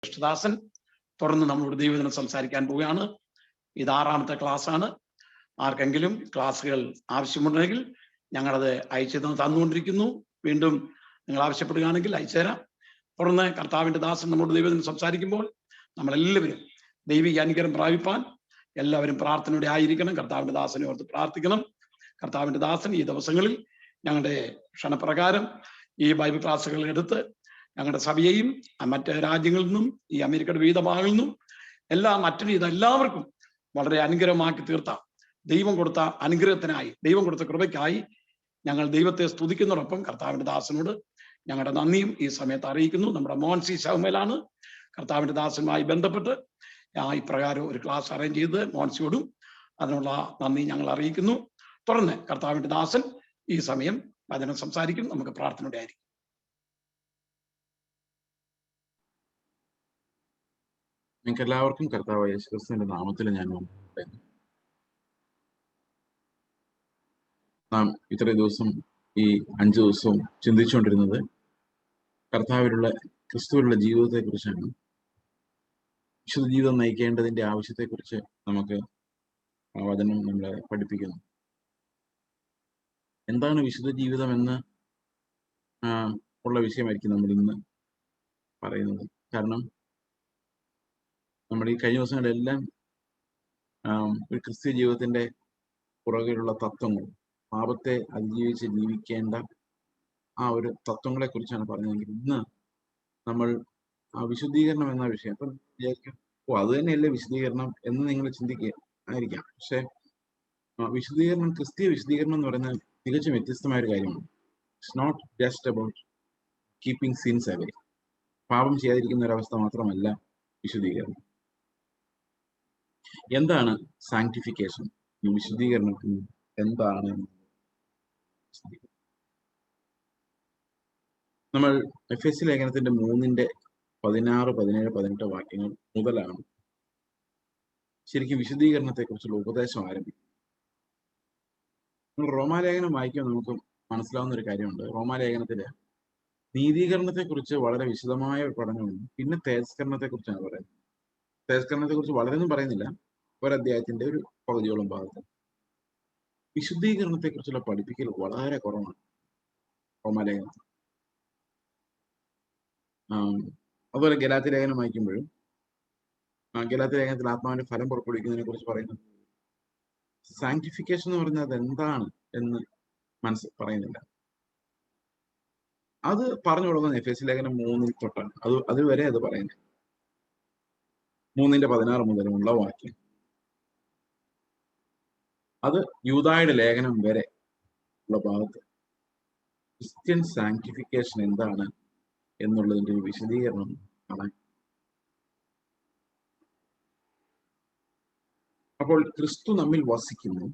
കൃഷ്ണദാസൻ തുടർന്ന് നമ്മളോട് ദൈവദിനം സംസാരിക്കാൻ പോവുകയാണ്. ഇത് 6ാമത്തെ ക്ലാസ്സാണ്. ആർക്കെങ്കിലും ക്ലാസ്സുകൾ ആവശ്യമുണ്ടെങ്കിൽ ഞങ്ങളത് അയച്ചു തന്നുകൊണ്ടിരിക്കുന്നു. വീണ്ടും നിങ്ങൾ ആവശ്യപ്പെടുകയാണെങ്കിൽ അയച്ചുതരാം. തുടർന്ന് കർത്താവിന്റെ ദാസൻ നമ്മളോട് ദൈവദിനം സംസാരിക്കുമ്പോൾ നമ്മളെല്ലാവരും ദൈവിക അനുഗ്രഹം പ്രാപിപ്പാൻ എല്ലാവരും പ്രാർത്ഥനയോടെ ആയിരിക്കണം. കർത്താവിന്റെ ദാസനെ ഓർത്ത് പ്രാർത്ഥിക്കണം. കർത്താവിന്റെ ദാസൻ ഈ ദിവസങ്ങളിൽ ഞങ്ങളുടെ ക്ഷണപ്രകാരം ഈ ബൈബിൾ ക്ലാസ്സുകൾ എടുത്ത് ഞങ്ങളുടെ സഭയെയും മറ്റ് രാജ്യങ്ങളിൽ നിന്നും ഈ അമേരിക്കയുടെ വിവിധ ഭാഗങ്ങളിൽ നിന്നും എല്ലാവർക്കും വളരെ അനുഗ്രഹമാക്കി തീർത്ത ദൈവം കൊടുത്ത അനുഗ്രഹത്തിനായി, ദൈവം കൊടുത്ത കൃപയ്ക്കായി ഞങ്ങൾ ദൈവത്തെ സ്തുതിക്കുന്നതോടൊപ്പം കർത്താവിന്റെ ദാസനോട് ഞങ്ങളുടെ നന്ദിയും ഈ സമയത്ത് അറിയിക്കുന്നു. നമ്മുടെ മോൻസി ശൗമേലാണ് കർത്താവിന്റെ ദാസനുമായി ബന്ധപ്പെട്ട് ഇപ്രകാരം ഒരു ക്ലാസ് അറേഞ്ച് ചെയ്ത് മോൻസിയോടും അതിനുള്ള നന്ദി ഞങ്ങൾ അറിയിക്കുന്നു. തുടർന്ന് കർത്താവിന്റെ ദാസൻ ഈ സമയം വചനം സംസാരിക്കും. നമുക്ക് പ്രാർത്ഥനയുടെ ആയിരിക്കും. നിങ്ങൾക്ക് എല്ലാവർക്കും കർത്താവ് യേശുക്രിസ്തുവിന്റെ നാമത്തിൽ ഞാൻ പറയുന്നു. നാം ഇത്രയും ദിവസം ഈ 5 ദിവസവും ചിന്തിച്ചുകൊണ്ടിരുന്നത് കർത്താവിലുള്ള ക്രിസ്തുവിലുള്ള ജീവിതത്തെ കുറിച്ചാണ്. വിശുദ്ധ ജീവിതം നയിക്കേണ്ടതിന്റെ ആവശ്യത്തെക്കുറിച്ച് നമുക്ക് വചനം നമ്മളെ പഠിപ്പിക്കുന്നു. എന്താണ് വിശുദ്ധ ജീവിതം എന്ന് ഉള്ള വിഷയമായിരിക്കും നമ്മൾ ഇന്ന് പറയുന്നത്. കാരണം നമ്മൾ ഈ കഴിഞ്ഞ ദിവസങ്ങളിലെല്ലാം ഒരു ക്രിസ്ത്യ ജീവിതത്തിന്റെ പുറകിലുള്ള തത്വങ്ങൾ, പാപത്തെ അതിജീവിച്ച് ജീവിക്കേണ്ട ആ ഒരു തത്വങ്ങളെ കുറിച്ചാണ് പറഞ്ഞതെങ്കിൽ ഇന്ന് നമ്മൾ വിശുദ്ധീകരണം എന്ന വിഷയം. അപ്പം വിചാരിക്കും, അത് തന്നെയല്ലേ വിശുദ്ധീകരണം എന്ന് നിങ്ങൾ ചിന്തിക്കുക ആയിരിക്കാം. പക്ഷെ വിശുദ്ധീകരണം, ക്രിസ്തീയ വിശുദ്ധീകരണം എന്ന് പറയുന്നത് തികച്ചും വ്യത്യസ്തമായ ഒരു കാര്യമാണ്. It's not just about keeping sins away. പാപം ചെയ്യാതിരിക്കുന്ന ഒരവസ്ഥ മാത്രമല്ല വിശുദ്ധീകരണം. എന്താണ് സാങ്ക്ടിഫിക്കേഷൻ? ഈ വിശുദ്ധീകരണത്തിന് എന്താണ്? നമ്മൾ എഫെസ്യ ലേഖനത്തിന്റെ 3:16, 17, 18 വാക്യങ്ങൾ മുതലാണ് ശരിക്കും വിശുദ്ധീകരണത്തെ കുറിച്ചുള്ള ഉപദേശം ആരംഭിക്കുന്നത്. നമ്മൾ റോമാലേഖനം വായിക്കുമ്പോൾ നമുക്ക് മനസ്സിലാവുന്ന ഒരു കാര്യമുണ്ട്. റോമാലേഖനത്തില് നീതീകരണത്തെ കുറിച്ച് വളരെ വിശദമായ ഒരു പഠനമുണ്ട്. പിന്നെ തേജസ്കരണത്തെ കുറിച്ചാണ് പറയുന്നത്. തേജസ്കരണത്തെ കുറിച്ച് വളരെയൊന്നും പറയുന്നില്ല, ഒരധ്യായത്തിന്റെ ഒരു പകുതിയോളം ഭാഗത്ത്. വിശുദ്ധീകരണത്തെ കുറിച്ചുള്ള പഠിപ്പിക്കൽ വളരെ കുറവാണ് റോമാലേഖനത്തിൽ. അതുപോലെ ഗലാത്യ ലേഖനം വായിക്കുമ്പോഴും ഗലാത്യ ലേഖനത്തിൽ ആത്മാവിന്റെ ഫലം പുറപ്പെടുവിക്കുന്നതിനെ കുറിച്ച് പറയുന്നത് സാങ്ക്ടിഫിക്കേഷൻ എന്ന് പറഞ്ഞാൽ അത് എന്താണ് എന്ന് പറയുന്നില്ല. അത് പറഞ്ഞു കൊടുക്കുന്നത് എഫെസ്യ ലേഖനം 3 തൊട്ടാണ്. അതുവരെ അത് പറയുന്നത് 3:16 മുതലുള്ള വാക്യം. അത് യൂദായുടെ ലേഖനം വരെ ഉള്ള ഭാഗത്ത് ക്രിസ്ത്യൻ സാങ്ക്ടിഫിക്കേഷൻ എന്താണ് എന്നുള്ളതിന്റെ ഒരു വിശദീകരണം ആണ്. അപ്പോൾ ക്രിസ്തു നമ്മിൽ വസിക്കുന്നു.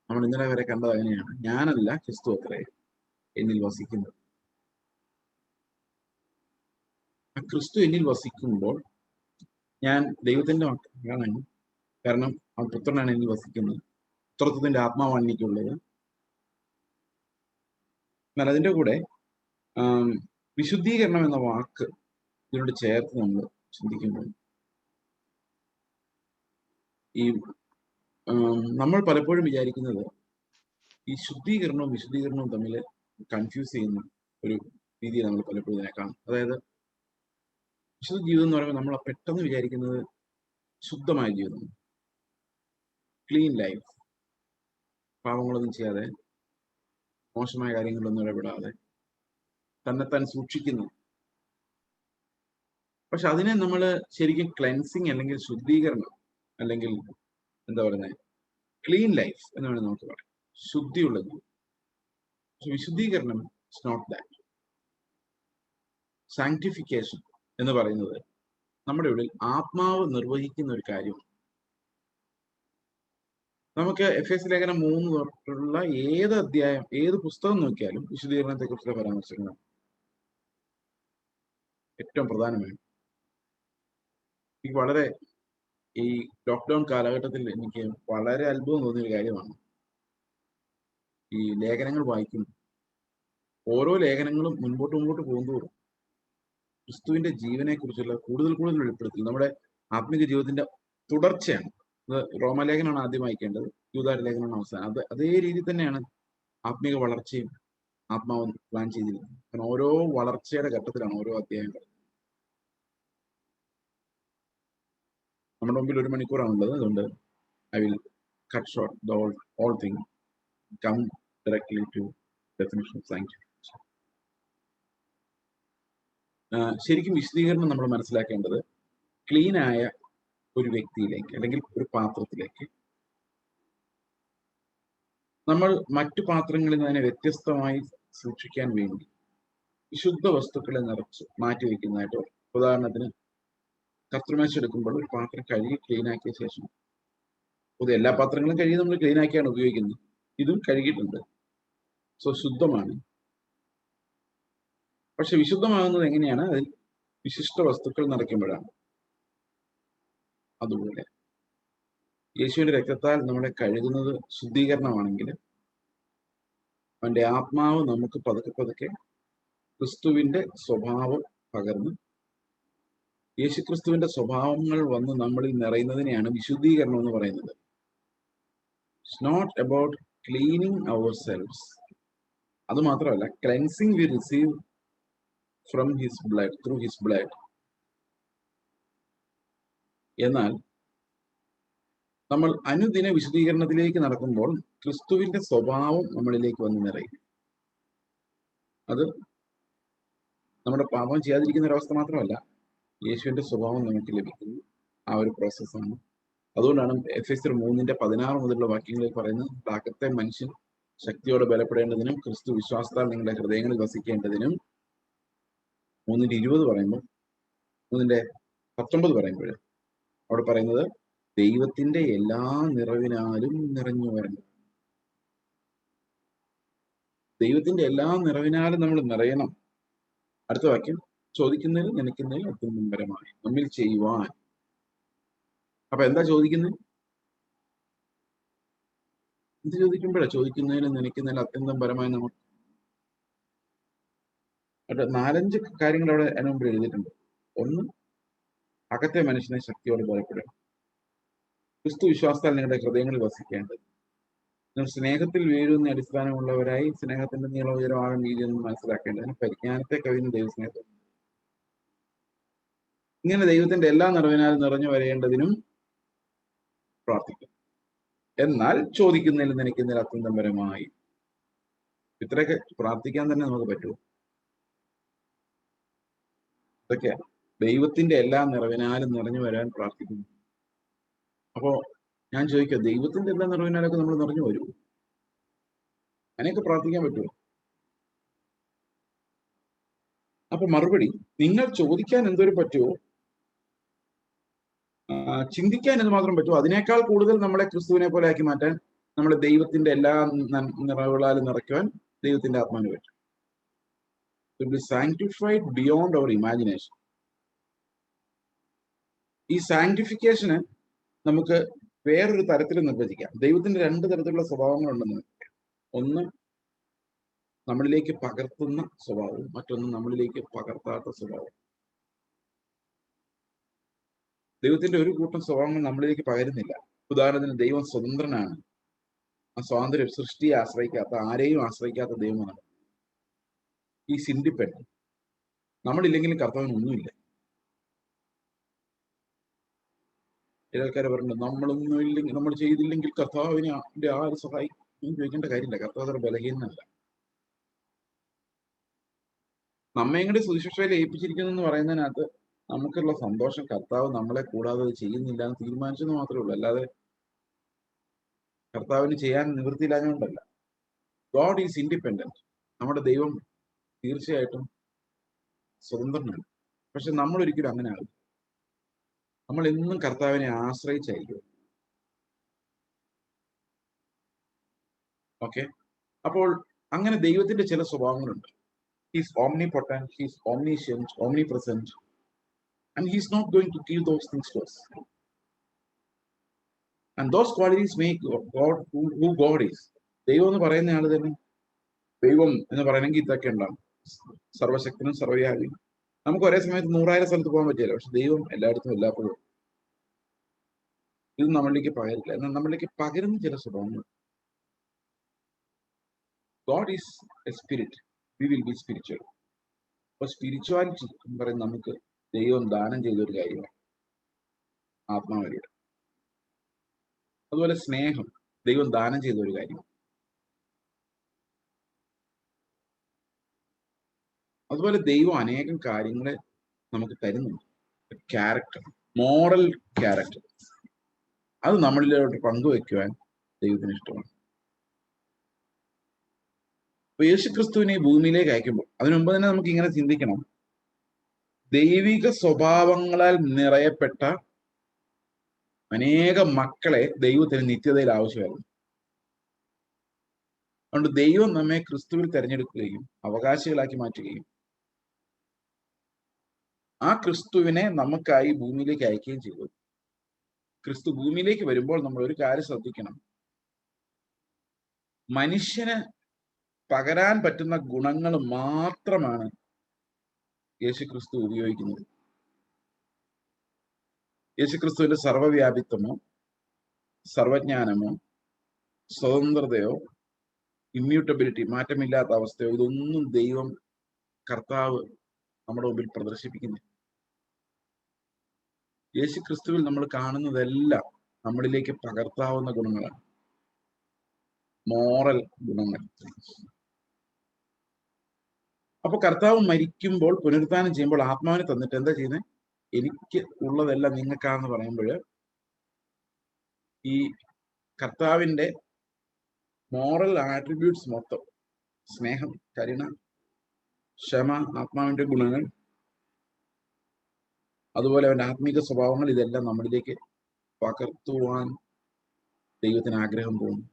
നമ്മൾ ഇന്നലെ വരെ കണ്ടത് അങ്ങനെയാണ്. ഞാനല്ല, ക്രിസ്തു അത്രേ എന്നിൽ വസിക്കുന്നത്. ആ ക്രിസ്തു എന്നിൽ വസിക്കുമ്പോൾ ഞാൻ ദൈവത്തിന്റെ മകനാണ്. കാരണം ആ പുത്രനാണ് എന്നിൽ വസിക്കുന്നത്. പുത്രത്വത്തിന്റെ ആത്മാവാണ് എനിക്കുള്ളത്. എന്നാൽ അതിൻ്റെ കൂടെ വിശുദ്ധീകരണം എന്ന വാക്ക് ഇതിനോട് ചേർത്ത് നമ്മൾ ചിന്തിക്കുമ്പോൾ ഈ നമ്മൾ പലപ്പോഴും വിചാരിക്കുന്നത് ഈ ശുദ്ധീകരണവും വിശുദ്ധീകരണവും തമ്മിൽ കൺഫ്യൂസ് ചെയ്യുന്ന ഒരു രീതിയിൽ നമ്മൾ പലപ്പോഴും ഇതിനെ കാണും. അതായത് വിശുദ്ധ ജീവിതം എന്ന് പറയുമ്പോൾ നമ്മൾ പെട്ടെന്ന് വിചാരിക്കുന്നത് ശുദ്ധമായ ജീവിതം, ക്ലീൻ ലൈഫ്, പാവങ്ങളൊന്നും ചെയ്യാതെ, മോശമായ കാര്യങ്ങളിലൊന്നും ഇടപെടാതെ തന്നെത്താൻ സൂക്ഷിക്കുന്നു. പക്ഷെ അതിനെ നമ്മൾ ശരിക്കും ക്ലെൻസിങ് അല്ലെങ്കിൽ ശുദ്ധീകരണം അല്ലെങ്കിൽ എന്താ പറയുന്നത്, ക്ലീൻ ലൈഫ് എന്ന് വേണമെങ്കിൽ നമുക്ക് പറയാം, ശുദ്ധിയുള്ള ജീവിതം. പക്ഷെ വിശുദ്ധീകരണം ഇറ്റ്സ് നോട്ട് ദാറ്റ്. സാങ്ക്ടിഫിക്കേഷൻ എന്ന് പറയുന്നത് നമ്മുടെ ഉള്ളിൽ ആത്മാവ് നിർവഹിക്കുന്ന ഒരു കാര്യമാണ്. നമുക്ക് എഫെസ്യ ലേഖനം 3 തൊട്ടുള്ള ഏത് അധ്യായം, ഏത് പുസ്തകം നോക്കിയാലും വിശുദ്ധീകരണത്തെ കുറിച്ചുള്ള പരാമർശങ്ങളാണ് ഏറ്റവും പ്രധാനമാണ്. എനിക്ക് വളരെ ഈ ലോക്ക്ഡൗൺ കാലഘട്ടത്തിൽ എനിക്ക് വളരെ അത്ഭുതം തോന്നിയൊരു കാര്യമാണ് ഈ ലേഖനങ്ങൾ വായിക്കും. ഓരോ ലേഖനങ്ങളും മുൻപോട്ട് പോകുന്തോറും ക്രിസ്തുവിന്റെ ജീവനെ കുറിച്ചുള്ള കൂടുതൽ വെളിപ്പെടുത്തൽ നമ്മുടെ ആത്മീക ജീവിതത്തിന്റെ തുടർച്ചയാണ്. അത് റോമലേഖനമാണ് ആദ്യം വായിക്കേണ്ടത്, യൂദായുടെ ലേഖനമാണ് അവസാനം. അതേ രീതി തന്നെയാണ് ആത്മീക വളർച്ചയും ആത്മാവ് പ്ലാൻ ചെയ്തിരിക്കുന്നത്. കാരണം ഓരോ വളർച്ചയുടെ ഘട്ടത്തിലാണ് ഓരോ അധ്യായങ്ങൾ. നമ്മുടെ മുമ്പിൽ 1 മണിക്കൂറാണുള്ളത്. അതുകൊണ്ട് I will cut short all things, come directly to definition of sanctification. ശരിക്കും വിശദീകരണം നമ്മൾ മനസ്സിലാക്കേണ്ടത് ക്ലീനായ ഒരു വ്യക്തിയിലേക്ക് അല്ലെങ്കിൽ ഒരു പാത്രത്തിലേക്ക് നമ്മൾ മറ്റു പാത്രങ്ങളിൽ നിന്ന് അതിനെ വ്യത്യസ്തമായി സൂക്ഷിക്കാൻ വേണ്ടി വിശുദ്ധ വസ്തുക്കളെ നിറച്ച് മാറ്റി വയ്ക്കുന്നതായിട്ട്. ഉദാഹരണത്തിന് കർത്തൃമേശ എടുക്കുമ്പോൾ ഒരു പാത്രം കഴുകി ക്ലീനാക്കിയ ശേഷം, പൊതുവെ എല്ലാ പാത്രങ്ങളും കഴുകി നമ്മൾ ക്ലീനാക്കിയാണ് ഉപയോഗിക്കുന്നത്, ഇതും കഴുകിയിട്ടുണ്ട്, സോ ശുദ്ധമാണ്. പക്ഷെ വിശുദ്ധമാകുന്നത് എങ്ങനെയാണ്? അതിൽ വിശിഷ്ട വസ്തുക്കൾ നിറയ്ക്കുമ്പോഴാണ്. അതുപോലെ യേശുവിന്റെ രക്തത്താൽ നമ്മളെ കഴുകുന്നത് ശുദ്ധീകരണമാണെങ്കിൽ, അവന്റെ ആത്മാവ് നമുക്ക് പതുക്കെ ക്രിസ്തുവിന്റെ സ്വഭാവം പകർന്ന് യേശുക്രിസ്തുവിന്റെ സ്വഭാവങ്ങൾ വന്ന് നമ്മളിൽ നിറയുന്നതിനെയാണ് വിശുദ്ധീകരണം എന്ന് പറയുന്നത്. It's not about cleaning ourselves. അത് മാത്രമല്ല, cleansing we receive from his blood, through his blood. എന്നാൽ നമ്മൾ അനുദിന വിശുദ്ധീകരണത്തിലേക്ക് നടക്കുമ്പോൾ ക്രിസ്തുവിന്റെ സ്വഭാവം നമ്മളിലേക്ക് വന്ന് നിറയും. അത് നമ്മുടെ പാപം ചെയ്യാതിരിക്കുന്ന ഒരവസ്ഥ മാത്രമല്ല, യേശുവിന്റെ സ്വഭാവം നമുക്ക് ലഭിക്കുന്നു. ആ ഒരു പ്രോസസ്സാണ്. അതുകൊണ്ടാണ് എഫെസ്യർ 3:16 മുതലുള്ള വാക്യങ്ങളിൽ പറയുന്നത്, അകത്തെ മനുഷ്യൻ ശക്തിയോടെ ബലപ്പെടേണ്ടതിനും ക്രിസ്തു വിശ്വാസത്താൽ നിങ്ങളുടെ ഹൃദയങ്ങളിൽ വസിക്കേണ്ടതിനും. 3:20 പറയുമ്പോൾ, 3:19 പറയുമ്പോൾ അവിടെ പറയുന്നത് ദൈവത്തിന്റെ എല്ലാ നിറവിനാലും നിറഞ്ഞു വരണം. ദൈവത്തിന്റെ എല്ലാ നിറവിനാലും നമ്മൾ നിറയണം. അടുത്ത വാക്യം, ചോദിക്കുന്നതിലും നനയ്ക്കുന്നതിലും അത്യന്തപരമായി നമ്മിൽ ചെയ്യുവാൻ. അപ്പൊ എന്താ ചോദിക്കുന്നത്? എന്ത് ചോദിക്കുമ്പോഴാണ്? ചോദിക്കുന്നതിലും നനയ്ക്കുന്നതിലും അത്യന്തപരമായി നമുക്ക് 4-5 കാര്യങ്ങൾ അവിടെ അതിന് മുമ്പ് എഴുതിയിട്ടുണ്ട്. ഒന്ന്, അകത്തെ മനുഷ്യനെ ശക്തിയോടെ ബലപ്പെടണം. ക്രിസ്തു വിശ്വാസത്താൽ നിങ്ങളുടെ ഹൃദയങ്ങളിൽ വസിക്കേണ്ടത്. നിങ്ങൾ സ്നേഹത്തിൽ വീഴുന്ന അടിസ്ഥാനമുള്ളവരായി സ്നേഹത്തിന്റെ നീളം ഉയരം ആഴം വീതി എന്ന് മനസ്സിലാക്കേണ്ടതിന് പരിജ്ഞാനത്തെ കവിയുന്ന ദൈവസ്നേഹത്തിൽ ഇങ്ങനെ ദൈവത്തിന്റെ എല്ലാ നിറവിനാലും നിറഞ്ഞു വരേണ്ടതിനും പ്രാർത്ഥിക്കും. എന്നാൽ ചോദിക്കുന്നതിലും നനയ്ക്കുന്നതിലും അത്യന്തപരമായി. ഇത്രയൊക്കെ പ്രാർത്ഥിക്കാൻ തന്നെ നമുക്ക് പറ്റുമോ? ഇതൊക്കെയാ ദൈവത്തിന്റെ എല്ലാ നിറവിനാലും നിറഞ്ഞു വരാൻ പ്രാർത്ഥിക്കുന്നു. അപ്പോ ഞാൻ ചോദിക്കാം, ദൈവത്തിന്റെ എല്ലാ നിറവിനാലൊക്കെ നമ്മൾ നിറഞ്ഞു വരുമോ? അങ്ങനെയൊക്കെ പ്രാർത്ഥിക്കാൻ പറ്റുമോ? അപ്പൊ മറുപടി, നിങ്ങൾ ചോദിക്കാൻ എന്തൊരു പറ്റുമോ, ചിന്തിക്കാൻ എന്ത് മാത്രം പറ്റുമോ, അതിനേക്കാൾ കൂടുതൽ നമ്മളെ ക്രിസ്തുവിനെ പോലെ ആക്കി മാറ്റാൻ, നമ്മളെ ദൈവത്തിന്റെ എല്ലാ നിറവുകളാലും നിറയ്ക്കുവാൻ ദൈവത്തിന്റെ ആത്മാവിന് പറ്റും. To be sanctified beyond our imagination. ഈ സാങ്ക്ടിഫിക്കേഷന് നമുക്ക് വേറൊരു തരത്തിൽ നിർവചിക്കാം. ദൈവത്തിന്റെ 2 തരത്തിലുള്ള സ്വഭാവങ്ങളുണ്ടെന്ന് നിർവചിക്കാം. ഒന്ന് നമ്മളിലേക്ക് പകർത്തുന്ന സ്വഭാവവും, മറ്റൊന്ന് നമ്മളിലേക്ക് പകർത്താത്ത സ്വഭാവം. ദൈവത്തിന്റെ ഒരു കൂട്ടം സ്വഭാവങ്ങൾ നമ്മളിലേക്ക് പകരുന്നില്ല. ഉദാഹരണത്തിന്, ദൈവം സ്വതന്ത്രനാണ്. ആ സ്വാതന്ത്ര്യം സൃഷ്ടിയെ ആശ്രയിക്കാത്ത, ആരെയും ആശ്രയിക്കാത്ത ദൈവമാണ്. Is independent. നമ്മളില്ലെങ്കിലും കർത്താവിന് ഒന്നുമില്ല. ചില ആൾക്കാർ പറഞ്ഞിട്ടുണ്ട്, നമ്മളൊന്നും ഇല്ലെങ്കിൽ, നമ്മൾ ചെയ്തില്ലെങ്കിൽ കർത്താവിനെ ആര് സഹായിക്കും ചോദിക്കേണ്ട കാര്യമില്ല. കർത്താവ് അത്ര ബലഹീനല്ല. നമ്മയും കൂടി സുവിശേഷയിൽ ഏൽപ്പിച്ചിരിക്കുന്നു എന്ന് പറയുന്നതിനകത്ത് നമുക്കുള്ള സന്തോഷം കർത്താവ് നമ്മളെ കൂടാതെ അത് ചെയ്യുന്നില്ല എന്ന് തീരുമാനിച്ചെന്ന് മാത്രമേ ഉള്ളൂ. അല്ലാതെ കർത്താവിന് ചെയ്യാൻ നിവൃത്തിയില്ലാഞ്ഞുകൊണ്ടല്ല. God is independent. നമ്മുടെ ദൈവം തീർച്ചയായിട്ടും സ്വതന്ത്രനാണ്. പക്ഷെ നമ്മൾ ഒരിക്കലും അങ്ങനെ ആകും. നമ്മൾ എന്നും കർത്താവിനെ ആശ്രയിച്ചായിരിക്കും. ഓക്കെ, അപ്പോൾ അങ്ങനെ ദൈവത്തിന്റെ ചില സ്വഭാവങ്ങളുണ്ട്. He's omnipotent, he's omniscient, omnipresent, and he's not going to give those things to us. And those qualities make God who God is. ദൈവം എന്ന് പറയുന്ന ആള് തന്നെ, ദൈവം എന്ന് പറയണമെങ്കിൽ ഇതൊക്കെ ഉണ്ടാവും. സർവശക്തനും സർവ്വവ്യാപിയും. നമുക്ക് ഒരേ സമയത്ത് 100,000 സ്ഥലത്ത് പോകാൻ പറ്റില്ല. പക്ഷെ ദൈവം എല്ലായിടത്തും എല്ലാപ്പോഴും. ഇത് നമ്മളിലേക്ക് പകരില്ല. എന്നാൽ നമ്മളിലേക്ക് പകരുന്ന ചില സ്വഭാവങ്ങൾ. God is A spirit, we will be spiritual. അപ്പൊ സ്പിരിച്വാലിറ്റി എന്ന് പറയുന്നത് നമുക്ക് ദൈവം ദാനം ചെയ്തൊരു കാര്യമാണ്, ആത്മാവിലൂടെ. അതുപോലെ സ്നേഹം ദൈവം ദാനം ചെയ്ത ഒരു കാര്യമാണ്. അതുപോലെ ദൈവം അനേകം കാര്യങ്ങളെ നമുക്ക് തരുന്നുണ്ട്. ക്യാരക്ടർ, മോറൽ ക്യാരക്ടർ, അത് നമ്മളിലോട്ട് പങ്കുവെക്കുവാൻ ദൈവത്തിന് ഇഷ്ടമാണ്. അപ്പൊ യേശുക്രിസ്തുവിനെ ഭൂമിയിലേക്ക് അയക്കുമ്പോൾ അതിനു മുമ്പ് തന്നെ നമുക്ക് ഇങ്ങനെ ചിന്തിക്കണം. ദൈവിക സ്വഭാവങ്ങളാൽ നിറയപ്പെട്ട അനേകം മക്കളെ ദൈവത്തിന് നിത്യതയിൽ ആവശ്യമായിരുന്നു. അതുകൊണ്ട് ദൈവം നമ്മെ ക്രിസ്തുവിൽ തിരഞ്ഞെടുക്കുകയും അവകാശികളാക്കി മാറ്റുകയും ആ ക്രിസ്തുവിനെ നമുക്കായി ഭൂമിയിലേക്ക് അയക്കുകയും ചെയ്തു. ക്രിസ്തു ഭൂമിയിലേക്ക് വരുമ്പോൾ നമ്മൾ ഒരു കാര്യം ശ്രദ്ധിക്കണം. മനുഷ്യന് പകരാൻ പറ്റുന്ന ഗുണങ്ങൾ മാത്രമാണ് യേശുക്രിസ്തു ഉപയോഗിക്കുന്നത്. യേശുക്രിസ്തുവിന്റെ സർവ്വവ്യാപിത്വമോ സർവജ്ഞാനമോ സ്വതന്ത്രതയോ ഇമ്മ്യൂട്ടബിലിറ്റി, മാറ്റമില്ലാത്ത അവസ്ഥയോ, ഇതൊന്നും ദൈവം കർത്താവ് നമ്മുടെ മുമ്പിൽ പ്രദർശിപ്പിക്കുന്നില്ല. യേശുക്രിസ്തുവിൽ നമ്മൾ കാണുന്നതെല്ലാം നമ്മളിലേക്ക് പകർത്താവുന്ന ഗുണങ്ങളാണ്, മോറൽ ഗുണങ്ങൾ. അപ്പൊ കർത്താവ് മരിക്കുമ്പോൾ, പുനരുത്ഥാനം ചെയ്യുമ്പോൾ ആത്മാവിനെ തന്നിട്ട് എന്താ ചെയ്യുന്നത്? എനിക്ക് ഉള്ളതെല്ലാം നിങ്ങൾക്കാന്ന് പറയുമ്പോൾ ഈ കർത്താവിന്റെ മോറൽ ആട്രിബ്യൂട്ട്സ് മൊത്തം, സ്നേഹം, കരുണ, ക്ഷമ, ആത്മാവിന്റെ ഗുണങ്ങൾ, അതുപോലെ അവന്റെ ആത്മീക സ്വഭാവങ്ങൾ, ഇതെല്ലാം നമ്മളിലേക്ക് പകർത്തുവാൻ ദൈവത്തിന് ആഗ്രഹം തോന്നും.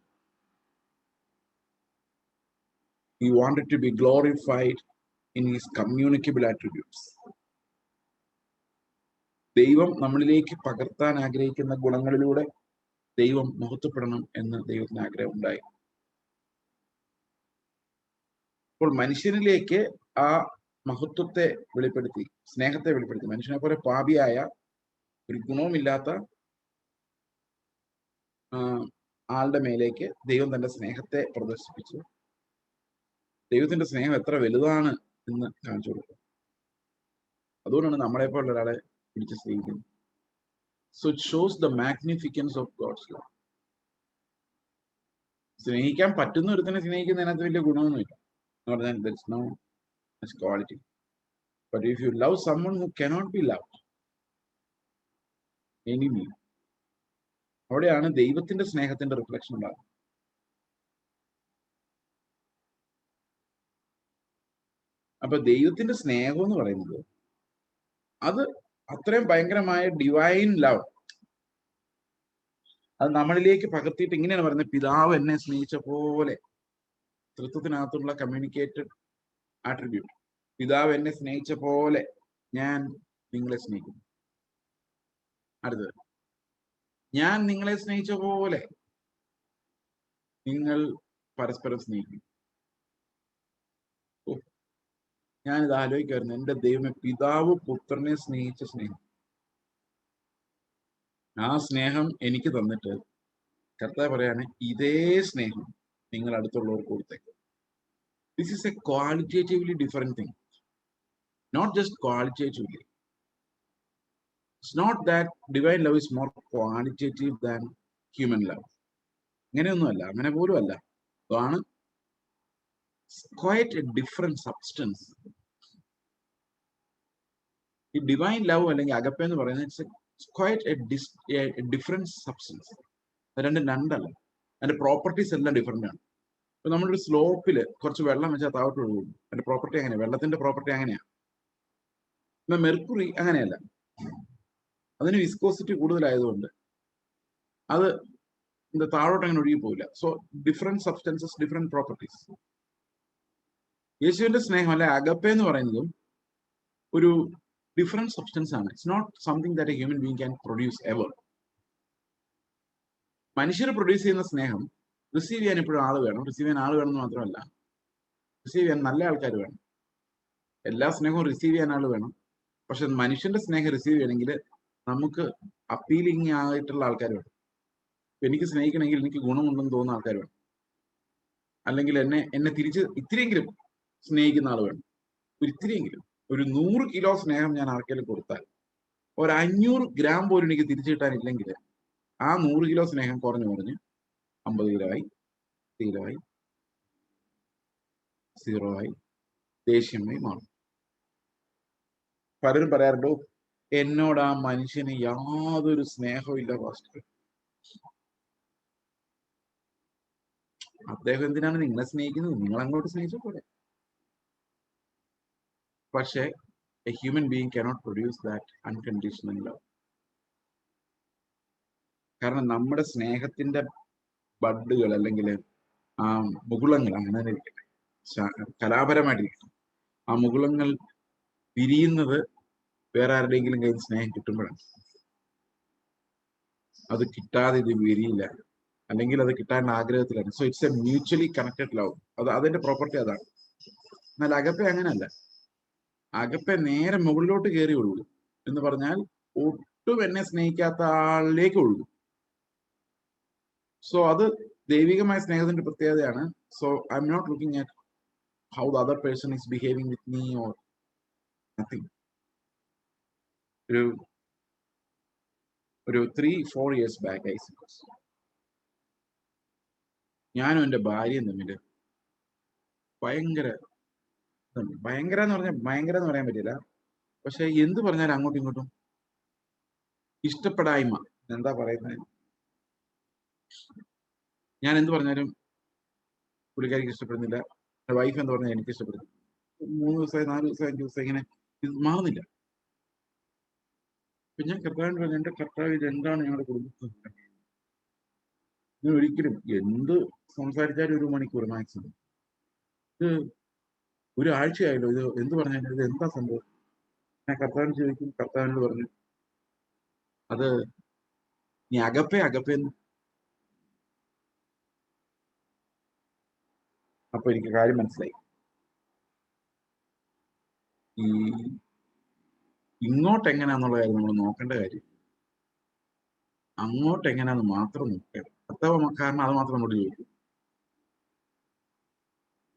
He wanted to be glorified in his communicable attributes. ദൈവം നമ്മളിലേക്ക് പകർത്താൻ ആഗ്രഹിക്കുന്ന ഗുണങ്ങളിലൂടെ ദൈവം മഹത്വപ്പെടണം എന്ന് ദൈവത്തിന് ആഗ്രഹം ഉണ്ടായി. അപ്പോൾ മനുഷ്യനിലേക്ക് ആ മഹത്വത്തെ വെളിപ്പെടുത്തി, സ്നേഹത്തെ വെളിപ്പെടുത്തി, മനുഷ്യനെ പോലെ പാപിയായ ഒരു ഗുണവുമില്ലാത്ത ആളുടെ മേലേക്ക് ദൈവം തന്റെ സ്നേഹത്തെ പ്രദർശിപ്പിച്ചു. ദൈവത്തിന്റെ സ്നേഹം എത്ര വലുതാണ് എന്ന് കാണിച്ചു കൊടുക്കും. അതുകൊണ്ടാണ് നമ്മളെപ്പോലുള്ള ഒരാളെ പിടിച്ച് സ്നേഹിക്കുന്നത്. So it shows the magnificence of God's love. സ്നേഹിക്കാൻ പറ്റുന്ന ഒരുത്തനെ സ്നേഹിക്കുന്നതിനകത്ത് വലിയ ഗുണമൊന്നുമില്ല എന്ന് പറഞ്ഞാൽ there is no much quality. But if you love someone who cannot be loved, enemy, അവിടെയാണ് ദൈവത്തിന്റെ സ്നേഹത്തിന്റെ റിഫ്ലക്ഷൻ ഉണ്ടാകുന്നത്. അപ്പൊ ദൈവത്തിന്റെ സ്നേഹം എന്ന് പറയുന്നത് അത് അത്രയും ഭയങ്കരമായ ഡിവൈൻ ലവ്, അത് നമ്മളിലേക്ക് പകർത്തിയിട്ട് ഇങ്ങനെയാണ് പറയുന്നത്, പിതാവ് എന്നെ സ്നേഹിച്ച പോലെ. തൃത്വത്തിനകത്തുള്ള കമ്മ്യൂണിക്കേറ്റഡ് ആട്രിബ്യൂട്ട്, പിതാവ് എന്നെ സ്നേഹിച്ച പോലെ ഞാൻ നിങ്ങളെ സ്നേഹിക്കുന്നു. അടുത്തത്, ഞാൻ നിങ്ങളെ സ്നേഹിച്ച പോലെ നിങ്ങൾ പരസ്പരം സ്നേഹിക്കും. ഞാനിത് ആലോചിക്കുമായിരുന്നു, എന്റെ ദൈവമേ, പിതാവ് പുത്രനെ സ്നേഹിച്ച സ്നേഹം, ആ സ്നേഹം എനിക്ക് തന്നിട്ട് കർത്താവ് പറയാണ്, ഇതേ സ്നേഹം നിങ്ങൾ അടുത്തുള്ളവർക്ക് കൊടുത്തേക്ക്. This is a qualitatively different thing, not just qualitatively. It's not that divine love is more qualitative than human love. അങ്ങനെയൊന്നുമല്ല, അങ്ങനെ പോലും അല്ല. അതാണ് quite a different substance. ഈ ഡിവൈൻ ലവ് അല്ലെങ്കിൽ അഗപ്പെ എന്ന് പറയുന്നത് it's quite a different substance. രണ്ടല്ല, അതിന്റെ പ്രോപ്പർട്ടീസ് എല്ലാം ഡിഫറെന്റ് ആണ്. ഇപ്പൊ നമ്മളൊരു സ്ലോപ്പിൽ കുറച്ച് വെള്ളം വെച്ചാൽ താഴോട്ട് ഒഴുകും. അതിന്റെ പ്രോപ്പർട്ടി അങ്ങനെയാണ്, വെള്ളത്തിന്റെ പ്രോപ്പർട്ടി അങ്ങനെയാണ്. എന്നാൽ മെർക്കുറി അങ്ങനെയല്ല, അതിന് വിസ്കോസിറ്റി കൂടുതലായതുകൊണ്ട് അത് താഴോട്ട് അങ്ങനെ ഒഴുകി പോവില്ല. So different substances, different properties. യേശുവിന്റെ സ്നേഹം അല്ലെ അഗപ്പെ എന്ന് പറയുന്നതും ഒരു ഡിഫറെന്റ് സബ്സ്റ്റൻസ് ആണ്. It's not something that a human being can produce ever. മനുഷ്യർ പ്രൊഡ്യൂസ് ചെയ്യുന്ന സ്നേഹം റിസീവ് ചെയ്യാൻ എപ്പോഴും ആൾ വേണം. റിസീവ് ചെയ്യാൻ ആൾ വേണമെന്ന് മാത്രമല്ല, റിസീവ് ചെയ്യാൻ നല്ല ആൾക്കാർ വേണം. എല്ലാ സ്നേഹവും റിസീവ് ചെയ്യാൻ ആൾ വേണം, പക്ഷെ മനുഷ്യന്റെ സ്നേഹം റിസീവ് ചെയ്യണമെങ്കിൽ നമുക്ക് അപ്പീലിംഗ് ആയിട്ടുള്ള ആൾക്കാർ വേണം. എനിക്ക് സ്നേഹിക്കണമെങ്കിൽ എനിക്ക് ഗുണമുണ്ടെന്ന് തോന്നുന്ന ആൾക്കാർ വേണം. അല്ലെങ്കിൽ എന്നെ തിരിച്ച് ഇത്തിരിയെങ്കിലും സ്നേഹിക്കുന്ന ആൾ വേണം. ഇത്തിരിയെങ്കിലും ഒരു 100 കിലോ സ്നേഹം ഞാൻ ആർക്കെങ്കിലും കൊടുത്താൽ ഒരു 500 ഗ്രാം പോലും എനിക്ക് തിരിച്ചു കിട്ടാനില്ലെങ്കിൽ ആ 100 കിലോ സ്നേഹം കുറഞ്ഞു 50 കിലോ ആയി, 10 കിലോ ആയി, 0 ആയി, ദേഷ്യമായി മാറും. പലരും പറയാറുണ്ടോ, എന്നോട് ആ മനുഷ്യന് യാതൊരു സ്നേഹവും ഇല്ല പാസ്റ്റർ. അദ്ദേഹം എന്തിനാണ് നിങ്ങളെ സ്നേഹിക്കുന്നത്? നിങ്ങൾ അങ്ങോട്ട് സ്നേഹിച്ച പോലെ. പക്ഷേ A human being cannot produce that unconditional love. കാരണം നമ്മുടെ സ്നേഹത്തിന്റെ ബഡുകൾ അല്ലെങ്കിൽ ആ മുകുളങ്ങൾ അങ്ങനെ ഇരിക്കട്ടെ, കലാപരമായിട്ടിരിക്കട്ടെ, ആ മുകുളങ്ങൾ പിരിയുന്നത് വേറെ ആരുടെയെങ്കിലും കയ്യിൽ സ്നേഹം കിട്ടുമ്പോഴാണ്. അത് കിട്ടാതെ ഇത് വിരിയില്ല, അല്ലെങ്കിൽ അത് കിട്ടാനുള്ള ആഗ്രഹത്തിലാണ്. So it's a mutually connected love. അതിന്റെ പ്രോപ്പർട്ടി അതാണ്. എന്നാൽ അഗപ്പെ അങ്ങനെയല്ല. അഗപ്പെ നേരെ മുകളിലോട്ട് കയറി ഒഴുകും. എന്ന് പറഞ്ഞാൽ ഒട്ടും എന്നെ സ്നേഹിക്കാത്ത ആളിലേക്ക് ഒഴുകും. സോ അത് ദൈവികമായ സ്നേഹത്തിന്റെ പ്രത്യേകതയാണ്. So I'm not looking at how the other person is behaving with me or nothing. ഒരു 3-4 years ബാക്ക് ഐ സപ്പോസ് ഞാനും എൻ്റെ ഭാര്യയും തമ്മിൽ ഭയങ്കര എന്ന് പറഞ്ഞാൽ ഭയങ്കര എന്ന് പറയാൻ പറ്റില്ല. പക്ഷെ എന്ത് പറഞ്ഞാലും അങ്ങോട്ടും ഇങ്ങോട്ടും ഇഷ്ടപ്പെടായ്മ. എന്താ പറയുന്നത്, ഞാൻ എന്ത് പറഞ്ഞാലും പുള്ളിക്കാരിക്ക് ഇഷ്ടപ്പെടുന്നില്ല. വൈഫ് എന്ന് പറഞ്ഞാൽ എനിക്ക് ഇഷ്ടപ്പെടുന്നു. 3 ദിവസമായി 4 ദിവസമായി 5 ദിവസം ഇങ്ങനെ ഇത് മാറുന്നില്ല. അപ്പൊ ഞാൻ കർത്താവിനോട് പറഞ്ഞു, എന്റെ കർത്താവ് ഇത് എന്താണ് ഞങ്ങളുടെ കുടുംബത്തിൽ? ഞാൻ ഒരിക്കലും എന്ത് സംസാരിച്ചാലും 1 മണിക്കൂർ മാക്സിമം. ഇത് ഒരാഴ്ചയായല്ലോ, ഇത് എന്ത് പറഞ്ഞാലും ഇത് എന്താ സംഭവം? ഞാൻ കർത്താവിന് ചോദിക്കും. കർത്താവിനോട് പറഞ്ഞു, അത് നീ അകപ്പേന്ന്. അപ്പൊ എനിക്ക് കാര്യം മനസ്സിലായി. ഈ ഇങ്ങോട്ട് എങ്ങനെയാന്നുള്ള കാര്യം നമ്മൾ നോക്കേണ്ട കാര്യം, അങ്ങോട്ട് എങ്ങനെയാന്ന് മാത്രം നോക്കണം. കർത്താവ് കാരണം അത് മാത്രം നമ്മൾ ചോദിക്കും.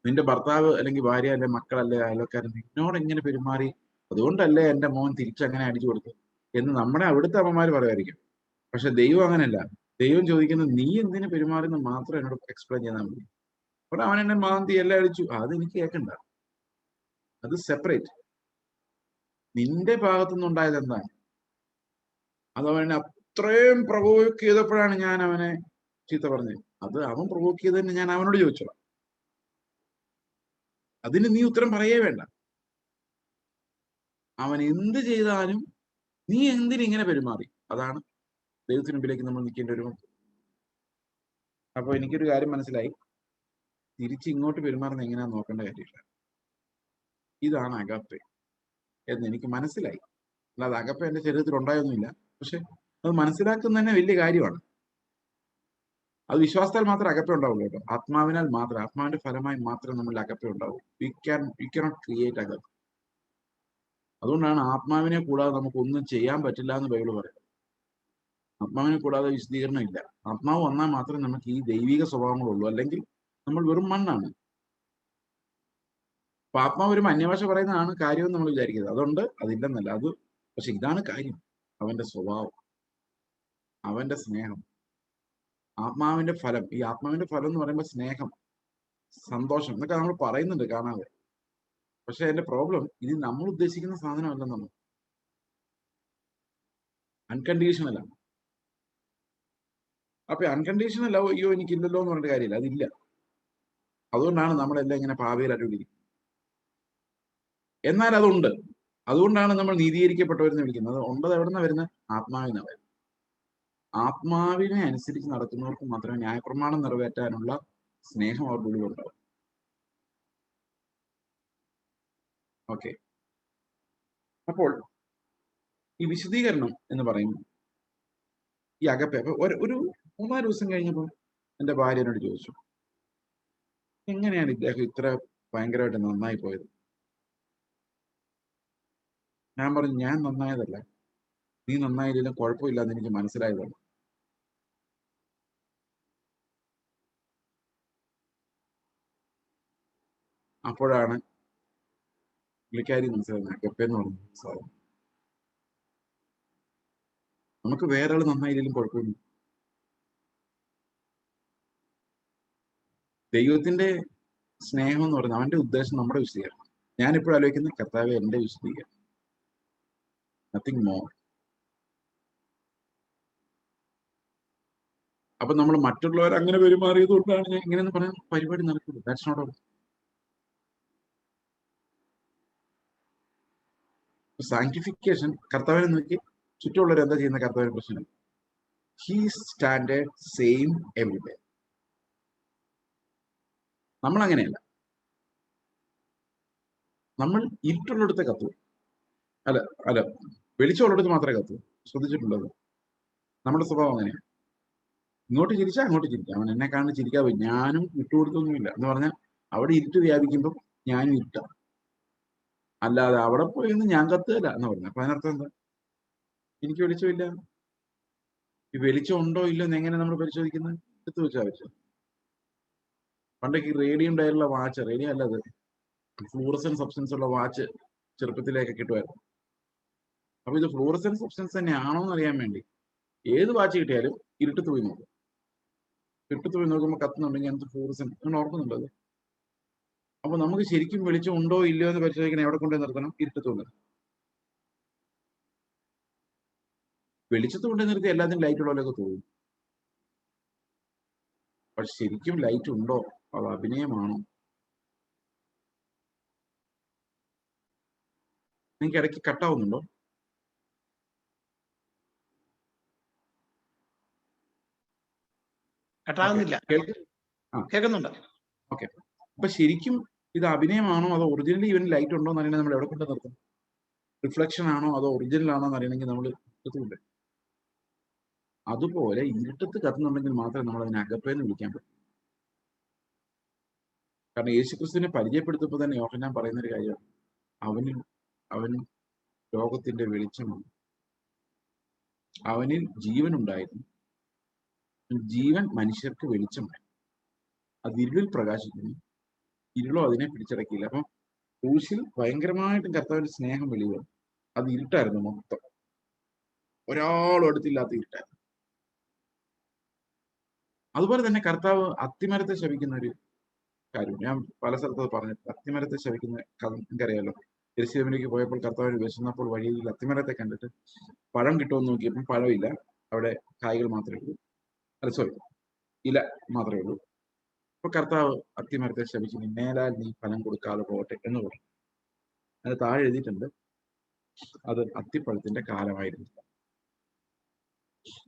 നിന്റെ ഭർത്താവ് അല്ലെങ്കിൽ ഭാര്യ അല്ലെ മക്കളല്ലേ അയൽക്കാരൻ നിന്നോട് എങ്ങനെ പെരുമാറി, അതുകൊണ്ടല്ലേ എന്റെ മോൻ തിരിച്ചങ്ങനെ അടിച്ചു കൊടുത്തു എന്ന് നമ്മുടെ അവിടുത്തെ അമ്മമാര് പറയുമായിരിക്കും. പക്ഷെ ദൈവം അങ്ങനെയല്ല. ദൈവം ചോദിക്കുന്നത് നീ എന്തിനു പെരുമാറുന്ന മാത്രം എന്നോട് എക്സ്പ്ലെയിൻ ചെയ്താൽ മതി. അപ്പോൾ അവൻ എന്നെ മാന്തി എല്ലാം അടിച്ചു, അത് എനിക്ക് കേൾക്കണ്ട. അത് സെപ്പറേറ്റ്. നിന്റെ ഭാഗത്തുനിന്നുണ്ടായത് എന്താണ്? അത് അവനെ അത്രയും പ്രൊവോക്ക് ചെയ്തപ്പോഴാണ് ഞാൻ അവനെ ചീത്ത പറഞ്ഞത്. അത് അവൻ പ്രൊവോക്ക് ചെയ്തതിന് ഞാൻ അവനോട് ചോദിച്ചോളാം. അതിന് നീ ഉത്തരം പറയേ വേണ്ട. അവൻ എന്ത് ചെയ്താലും നീ എന്തിനിങ്ങനെ പെരുമാറി, അതാണ് ദൈവത്തിന് മുമ്പിലേക്ക് നമ്മൾ നിൽക്കേണ്ട ഒരു. അപ്പൊ എനിക്കൊരു കാര്യം മനസ്സിലായി, തിരിച്ച് ഇങ്ങോട്ട് പെരുമാറുന്ന എങ്ങനെയാന്ന് നോക്കേണ്ട കാര്യമില്ല. ഇതാണ് അഗപ്പെ എന്ന് എനിക്ക് മനസ്സിലായി. അല്ലാതെ അഗപ്പെ എന്റെ ശരീരത്തിൽ ഉണ്ടായൊന്നുമില്ല. പക്ഷെ അത് മനസ്സിലാക്കുന്ന തന്നെ വലിയ കാര്യമാണ്. അത് വിശ്വാസത്താൽ മാത്രമേ അഗപ്പെ ഉണ്ടാവുള്ളൂ കേട്ടോ. ആത്മാവിനാൽ മാത്രം, ആത്മാവിന്റെ ഫലമായി മാത്രമേ നമ്മളിൽ അഗപ്പെ ഉണ്ടാവൂ. You cannot create agape. അതുകൊണ്ടാണ് ആത്മാവിനെ കൂടാതെ നമുക്ക് ഒന്നും ചെയ്യാൻ പറ്റില്ല എന്ന് ബൈബിൾ പറയുന്നത്. ആത്മാവിനെ കൂടാതെ വിശദീകരണം ഇല്ല. ആത്മാവ് വന്നാൽ മാത്രമേ നമുക്ക് ഈ ദൈവിക സ്വഭാവങ്ങളുള്ളൂ, അല്ലെങ്കിൽ നമ്മൾ വെറും മണ്ണാണ്. അപ്പൊ ആത്മാവ് ഒരു അന്യഭാഷ പറയുന്നതാണ് കാര്യമെന്ന് നമ്മൾ വിചാരിക്കുന്നത്. അതുകൊണ്ട് അതില്ലെന്നല്ല അത്. പക്ഷെ ഇതാണ് കാര്യം, അവന്റെ സ്വഭാവം, അവന്റെ സ്നേഹം, ആത്മാവിന്റെ ഫലം. ഈ ആത്മാവിന്റെ ഫലം എന്ന് പറയുമ്പോൾ സ്നേഹം, സന്തോഷം എന്നൊക്കെ നമ്മൾ പറയുന്നുണ്ട് കാണാതെ. പക്ഷെ അതിന്റെ പ്രോബ്ലം, ഇത് നമ്മൾ ഉദ്ദേശിക്കുന്ന സാധനമല്ല. നമ്മൾ അൺകണ്ടീഷണലാണ്. അപ്പൊ അൺകണ്ടീഷണൽ ലവ് അയ്യോ എനിക്കില്ലല്ലോ എന്ന് പറഞ്ഞിട്ട് കാര്യമില്ല, അതില്ല. അതുകൊണ്ടാണ് നമ്മളെല്ലാം ഇങ്ങനെ പാപിയിലായിട്ട്. എന്നാൽ അതുണ്ട്. അതുകൊണ്ടാണ് നമ്മൾ നീതീകരിക്കപ്പെട്ടവരെന്ന് വിളിക്കുന്നത്. ഉണ്ടത് എവിടെന്നാ വരുന്നത്? ആത്മാവിനാണ് വരുന്നത്. ആത്മാവിനെ അനുസരിച്ച് നടത്തുന്നവർക്ക് മാത്രമേ ന്യായപ്രമാണം നിറവേറ്റാനുള്ള സ്നേഹം അവരുടെ ഉള്ളിൽ ഉണ്ടാവും. ഓക്കെ. അപ്പോൾ ഈ വിശദീകരണം എന്ന് പറയുമ്പോൾ ഈ അഗപ്പെ, അപ്പൊ ഒരു 3-4 ദിവസം കഴിഞ്ഞപ്പോൾ എന്റെ ഭാര്യ എന്നോട് ചോദിച്ചു, എങ്ങനെയാണ് ഇദ്ദേഹം ഇത്ര ഭയങ്കരമായിട്ട് നന്നായി പോയത്? ഞാൻ പറഞ്ഞു, ഞാൻ നന്നായതല്ല, നീ നന്നായില്ലെങ്കിലും കുഴപ്പമില്ലെന്ന് എനിക്ക് മനസ്സിലായതാണ്. അപ്പോഴാണ് പുള്ളിക്കാരി മനസ്സിലാകുന്നത് അഗപ്പെ എന്ന് പറഞ്ഞു സാധനം. നമുക്ക് വേറെ ആൾ നന്നായില്ലെങ്കിലും കുഴപ്പമില്ല. ദൈവത്തിന്റെ സ്നേഹം എന്ന് പറയുന്നത് അവന്റെ ഉദ്ദേശം നമ്മുടെ വിശദീകരണം. ഞാനിപ്പോഴും ആലോചിക്കുന്ന കർത്താവെ എന്റെ വിശദീകരണം, നത്തിങ് മോർ. അപ്പൊ നമ്മൾ മറ്റുള്ളവർ അങ്ങനെ പെരുമാറിയത് കൊണ്ടാണ് ഞാൻ ഇങ്ങനെയെന്ന് പറയാൻ പരിപാടി നടക്കില്ല. That's not all. സാങ്ക്ടിഫിക്കേഷൻ കർത്താവിനെ നോക്കി ചുറ്റുമുള്ളവർ എന്താ ചെയ്യുന്ന കർത്താവിന് പ്രശ്നം. He standard same everyday. നമ്മൾ അങ്ങനെയല്ല. നമ്മൾ ഇരുട്ടുള്ളിടത്ത് കത്തു, അല്ല അല്ല വെളിച്ചമുള്ളിടത്ത് മാത്രമേ കത്തു. ശ്രദ്ധിച്ചിട്ടുള്ളത് നമ്മുടെ സ്വഭാവം അങ്ങനെയാണ്. ഇങ്ങോട്ട് ചിരിച്ചാൽ അങ്ങോട്ട് ചിരിക്കാം. അവൻ എന്നെ കാണുന്ന ചിരിക്കാൻ പോയി, ഞാനും വിട്ടുകൊടുത്തൊന്നുമില്ല എന്ന് പറഞ്ഞാൽ അവിടെ ഇരുട്ട് വ്യാപിക്കുമ്പോൾ ഞാനും ഇരുട്ടാണ്. അല്ലാതെ അവിടെ പോയി ഞാൻ കത്തുകയില്ല എന്ന് പറഞ്ഞു. അപ്പൊ അതിനർത്ഥം എന്താ? എനിക്ക് വെളിച്ചമില്ല. ഈ വെളിച്ചം ഉണ്ടോ ഇല്ലോ എന്ന് എങ്ങനെ നമ്മൾ പരിശോധിക്കുന്നത്? എടുത്തു വെച്ചാൽ വെച്ചു. പണ്ടൊക്കെ ഈ റേഡിയം ഡയറുള്ള വാച്ച്, റേഡിയം അല്ലത് ഫ്ലൂറസൻ സബ്സ്റ്റൻസ് ഉള്ള വാച്ച് ചെറുപ്പത്തിലേക്ക് കിട്ടുമായിരുന്നു. അപ്പൊ ഇത് ഫ്ലൂറസൻ സബ്സ്റ്റൻസ് തന്നെയാണോ എന്ന് അറിയാൻ വേണ്ടി ഏത് വാച്ച് കിട്ടിയാലും ഇരുട്ടത്ത് പോയി നോക്കും. ഇരുട്ടത്ത് പോയി നോക്കുമ്പോൾ കത്തുന്നുണ്ടെങ്കിൽ എന്ത് ഫ്ലൂറസൻ നിങ്ങൾ ഓർക്കുന്നുണ്ടോ അത്? അപ്പൊ നമുക്ക് ശരിക്കും വെളിച്ചം ഉണ്ടോ ഇല്ലയോ എന്ന് പരിശോധിക്കണം. എവിടെ കൊണ്ടുപോയി നിർത്തണം? ഇരുട്ടത്ത് കൊണ്ട്. വെളിച്ചത്ത് കൊണ്ടുപോയി നിർത്തി എല്ലാത്തിനും ലൈറ്റ് ഉള്ളവരൊക്കെ തോന്നും. പക്ഷെ ശരിക്കും ലൈറ്റ് ഉണ്ടോ? അത് അഭിനയമാണോ? നിങ്ങൾക്ക് ഇടയ്ക്ക് കട്ടാവുന്നുണ്ടോ? കട്ടാകുന്നില്ല, കേൾക്കുന്നുണ്ട്. ഓക്കെ. അപ്പൊ ശരിക്കും ഇത് അഭിനയമാണോ അതോ ഒറിജിനലി ഇവന് ലൈറ്റ് ഉണ്ടോ എന്ന് അറിയണമെങ്കിൽ നമ്മൾ എവിടെ കൊണ്ട് നിർത്തും? റിഫ്ലക്ഷൻ ആണോ അതോ ഒറിജിനൽ ആണോ എന്ന് അറിയണമെങ്കിൽ നമ്മൾ എടുത്തുകൊണ്ട്. അതുപോലെ ഇരുട്ടത്ത് കത്തുന്നുണ്ടെങ്കിൽ മാത്രമേ നമ്മൾ അതിനെ അഗപ്പേന്ന് വിളിക്കാൻ പറ്റൂ. കാരണം യേശുക്രിസ്തുവിനെ പരിചയപ്പെടുത്തപ്പോൾ തന്നെ യോഹന്നാൻ പറയുന്ന ഒരു കാര്യമാണ്, അവൻ ലോകത്തിന്റെ വെളിച്ചമാണ്, അവനിൽ ജീവൻ ഉണ്ടായിരുന്നു, ജീവൻ മനുഷ്യർക്ക് വെളിച്ചമായി, അത് ഇരുളിൽ പ്രകാശിക്കുന്നു, ഇരുളോ അതിനെ പിടിച്ചടക്കിയില്ല. അപ്പം ക്രൂശിൽ ഭയങ്കരമായിട്ടും കർത്താവിന്റെ സ്നേഹം വെളിവാണ്. അത് ഇരുട്ടായിരുന്നു മൊത്തം, ഒരാളും അടുത്തില്ലാത്ത ഇരുട്ടായിരുന്നു. അതുപോലെ തന്നെ കർത്താവ് അത്തിമരത്തെ ശപിക്കുന്ന ഒരു കാര്യം ഞാൻ പല സ്ഥലത്ത് പറഞ്ഞു. അത്തിമരത്തെ ശപിക്കുന്ന കഥ എനിക്കറിയാലോ. യെരൂശലേമിലേക്ക് പോയപ്പോൾ കർത്താവിന് വിശന്നപ്പോൾ വഴിയിൽ അത്തിമരത്തെ കണ്ടിട്ട് പഴം കിട്ടുമെന്ന് നോക്കിയപ്പോൾ പഴമില്ല, അവിടെ കായ്കൾ മാത്രമേ ഉള്ളൂ, അല്ല സോറി ഇല മാത്രമേ ഉള്ളൂ. അപ്പൊ കർത്താവ് അത്തിമരത്തെ ശപിച്ചു, മേലാൽ നീ ഫലം കൊടുക്കാതെ പോകട്ടെ എന്ന് പറഞ്ഞു. അതിന് താഴെ എഴുതിയിട്ടുണ്ട്, അത് അത്തിപ്പഴത്തിന്റെ കാലമായിരുന്നു.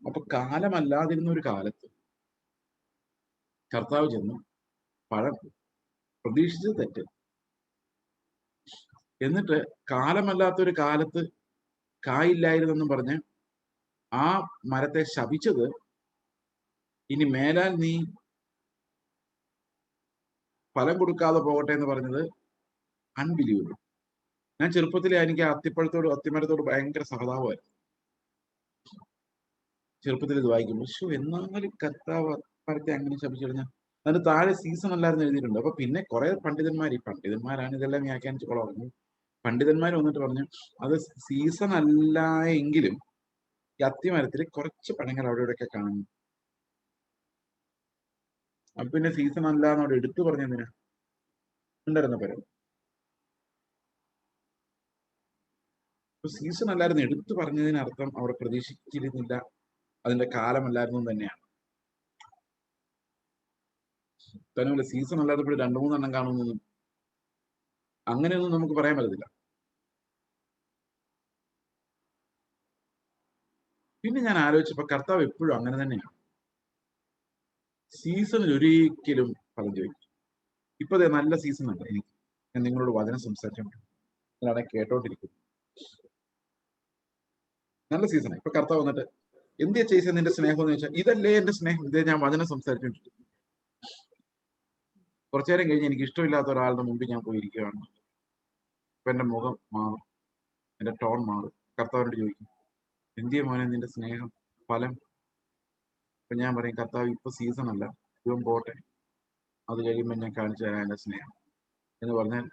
അപ്പൊ കാലമല്ലാതിരുന്ന ഒരു കാലത്ത് കർത്താവ് ചെന്ന് പഴം പ്രതീക്ഷിച്ചത് തെറ്റ്. എന്നിട്ട് കാലമല്ലാത്തൊരു കാലത്ത് കായില്ലായിരുന്നെന്നും പറഞ്ഞ് ആ മരത്തെ ശപിച്ചത്, ഇനി മേലാൽ നീ ഫലം കൊടുക്കാതെ പോകട്ടെ എന്ന് പറഞ്ഞത് അൺബിലീവബിൾ. ഞാൻ ചെറുപ്പത്തിലെ എനിക്ക് അത്തിമരത്തോട് ഭയങ്കര സഹതാപമായിരുന്നു. ചെറുപ്പത്തിൽ ഇത് വായിക്കുമ്പോൾ എന്നാലും കർത്താവ് മരത്തെ അങ്ങനെ ശപിച്ചു കഴിഞ്ഞാൽ. അതിന് താഴെ സീസൺ അല്ലായിരുന്നു എഴുതിയിട്ടുണ്ട്. അപ്പൊ പിന്നെ കുറെ പണ്ഡിതന്മാരാണ് ഇതെല്ലാം വ്യാഖ്യാനിച്ച് കൊളർന്നു. പണ്ഡിതന്മാർ വന്നിട്ട് പറഞ്ഞു, അത് സീസൺ അല്ല എങ്കിലും ഈ അത്തിമരത്തിൽ കുറച്ച് പഴങ്ങൾ അവിടെ ഇവിടെയൊക്കെ കാണുന്നു. അപ്പൊ പിന്നെ സീസൺ അല്ല എന്നവിടെ എടുത്തു പറഞ്ഞതിന് ഉണ്ടായിരുന്ന പരം സീസൺ അല്ലായിരുന്നു എടുത്തു പറഞ്ഞതിനർത്ഥം അവിടെ പ്രതീക്ഷിച്ചിരുന്നില്ല, അതിന്റെ കാലമല്ലായിരുന്നു തന്നെയാണ്. തന്നെ സീസൺ അല്ലാത്തപ്പോൾ 2-3 എണ്ണം കാണുന്നതും അങ്ങനെയൊന്നും നമുക്ക് പറയാൻ പറ്റത്തില്ല. പിന്നെ ഞാൻ ആലോചിച്ചപ്പോ കർത്താവ് എപ്പോഴും അങ്ങനെ തന്നെയാണ്. സീസണിൽ ഒരിക്കലും ഫലം ചോദിക്കും. ഇപ്പൊ അതെ നല്ല സീസൺ അല്ല എനിക്ക്. ഞാൻ നിങ്ങളോട് വചനം സംസാരിച്ചോണ്ടിരിക്കും, കേട്ടോണ്ടിരിക്കുന്നു. നല്ല സീസണാണ്. ഇപ്പൊ കർത്താവ് വന്നിട്ട് എന്തിയാ ചെയ്ത നിന്റെ സ്നേഹം എന്ന് ചോദിച്ചാൽ, ഇതല്ലേ എന്റെ സ്നേഹം, ഇതേ ഞാൻ വചനം സംസാരിച്ചോണ്ടിരിക്കും. കുറച്ചു നേരം കഴിഞ്ഞ് എനിക്ക് ഇഷ്ടമില്ലാത്ത ഒരാളുടെ മുമ്പിൽ ഞാൻ പോയിരിക്കുകയാണ്, അപ്പൊ എന്റെ മുഖം മാറും. എന്റെ ടോൺ മാറും. കർത്താവിനോട് ചോദിക്കും, എന്തിയ മോനെ നിന്റെ സ്നേഹം, ഫലം? അപ്പൊ ഞാൻ പറയും, കർത്താവ് ഇപ്പൊ സീസൺ അല്ല, ഇവൻ പോട്ടെ, അത് കഴിയുമ്പോൾ ഞാൻ കാണിച്ചു തരാം എന്റെ സ്നേഹം എന്ന് പറഞ്ഞാൽ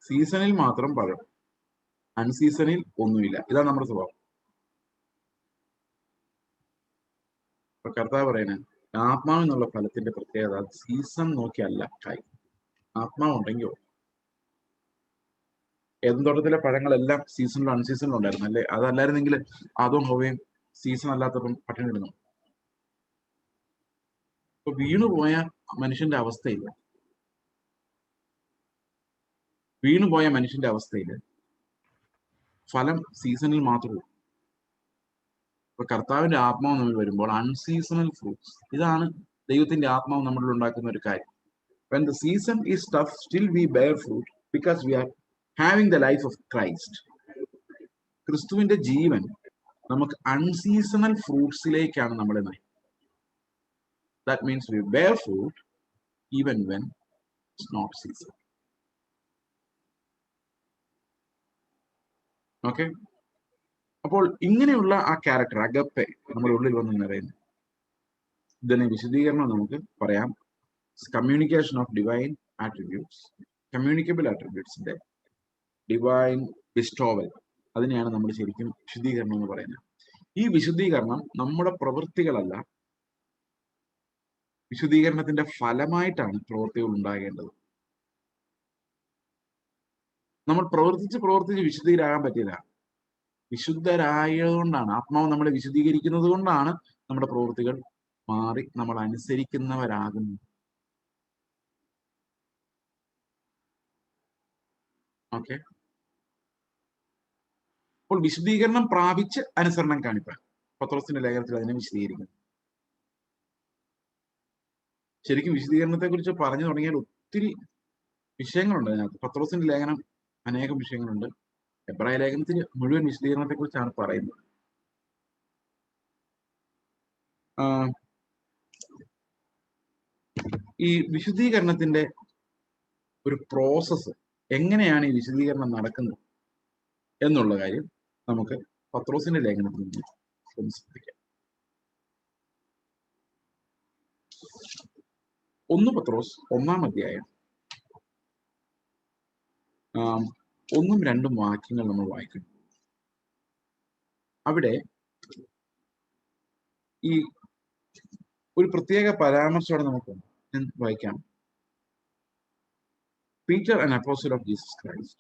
സീസണിൽ മാത്രം പഴം, അൺസീസണിൽ ഒന്നുമില്ല. ഇതാണ് നമ്മുടെ സ്വഭാവം. അപ്പൊ കർത്താവ് പറയുന്നത്, ആത്മാവെന്നുള്ള ഫലത്തിന്റെ പ്രത്യേകത സീസൺ നോക്കിയല്ല കായ്. ആത്മാവുണ്ടെങ്കിൽ ഏതെന്തോട്ടത്തിലെ പഴങ്ങളെല്ലാം സീസണിലും അൺസീസണിലും ഉണ്ടായിരുന്നു അല്ലേ? അതല്ലായിരുന്നെങ്കിൽ അതും ഹോവയും സീസൺ അല്ലാത്തപ്പം പട്ടിണി ഇടുന്നു. ഇപ്പൊ വീണുപോയ മനുഷ്യന്റെ അവസ്ഥയില് ഫലം സീസണിൽ മാത്രമേ. ഇപ്പൊ കർത്താവിന്റെ ആത്മാവ് നമ്മൾ വരുമ്പോൾ അൺസീസണൽ ഫ്രൂട്ട്സ്, ഇതാണ് ദൈവത്തിന്റെ ആത്മാവ് നമ്മളിൽ ഉണ്ടാക്കുന്ന ഒരു കാര്യം. When the season is tough, still we bear fruit because we are having the life of Christ. ക്രിസ്തുവിന്റെ ജീവൻ നമുക്ക് അൺസീസണൽ ഫ്രൂട്ട്സിലേക്കാണ് നമ്മളെ നയിക്കുന്നത്. That means we bear fruit even when it's not season. Okay? അപ്പോൾ ഇങ്ങനെയുള്ള ആ ക്യാരക്ടർ അഗപ്പെ നമ്മുടെ ഉള്ളിൽ വന്ന് നിറയുന്നു. ഇതിനെ വിശദീകരണം നമുക്ക് പറയാം. Communication of divine attributes, communicable ആട്രിബ്യൂട്ട്സിന്റെ ഡിവൈൻ ബിസ്റ്റോവൽ, അതിനെയാണ് നമ്മൾ ശരിക്കും വിശുദ്ധീകരണം എന്ന് പറയുന്നത്. ഈ വിശുദ്ധീകരണം നമ്മുടെ പ്രവൃത്തികളല്ല, വിശുദ്ധീകരണത്തിന്റെ ഫലമായിട്ടാണ് പ്രവൃത്തികൾ ഉണ്ടാകേണ്ടത്. നമ്മൾ പ്രവർത്തിച്ച് വിശുദ്ധീരാകാൻ പറ്റില്ല. വിശുദ്ധരായതുകൊണ്ടാണ്, ആത്മാവ് നമ്മളെ വിശുദ്ധീകരിക്കുന്നത് കൊണ്ടാണ് നമ്മുടെ പ്രവൃത്തികൾ മാറി നമ്മൾ അനുസരിക്കുന്നവരാകുന്നു. ഓക്കെ, അപ്പോൾ വിശുദ്ധീകരണം പ്രാപിച്ച് അനുസരണം കാണിപ്പാൻ പത്രോസിന്റെ ലേഖനത്തിൽ അതിനെ വിശദീകരിക്കുന്നു. ശരിക്കും വിശദീകരണത്തെ കുറിച്ച് പറഞ്ഞു തുടങ്ങിയാൽ ഒത്തിരി വിഷയങ്ങളുണ്ട് അതിനകത്ത്. പത്രോസിന്റെ ലേഖനം അനേകം വിഷയങ്ങളുണ്ട്. എബ്രായ ലേഖനത്തിന് മുഴുവൻ വിശദീകരണത്തെ കുറിച്ചാണ് പറയുന്നത്. ഈ വിശുദ്ധീകരണത്തിന്റെ ഒരു പ്രോസസ്സ്, എങ്ങനെയാണ് ഈ വിശുദ്ധീകരണം നടക്കുന്നത് എന്നുള്ള കാര്യം നമുക്ക് പത്രോസിന്റെ ലേഖനത്തിൽ നിന്ന് ശ്രദ്ധിക്കാം. 1 പത്രോസ് 1-ാം അധ്യായം 1ഉം 2ഉം വാക്യങ്ങൾ നമ്മൾ വായിക്കുന്നു. അവിടെ ഈ ഒരു പ്രത്യേക പരാമർശത്തോടെ നമുക്ക് വായിക്കാം. Peter, an apostle of Jesus Christ,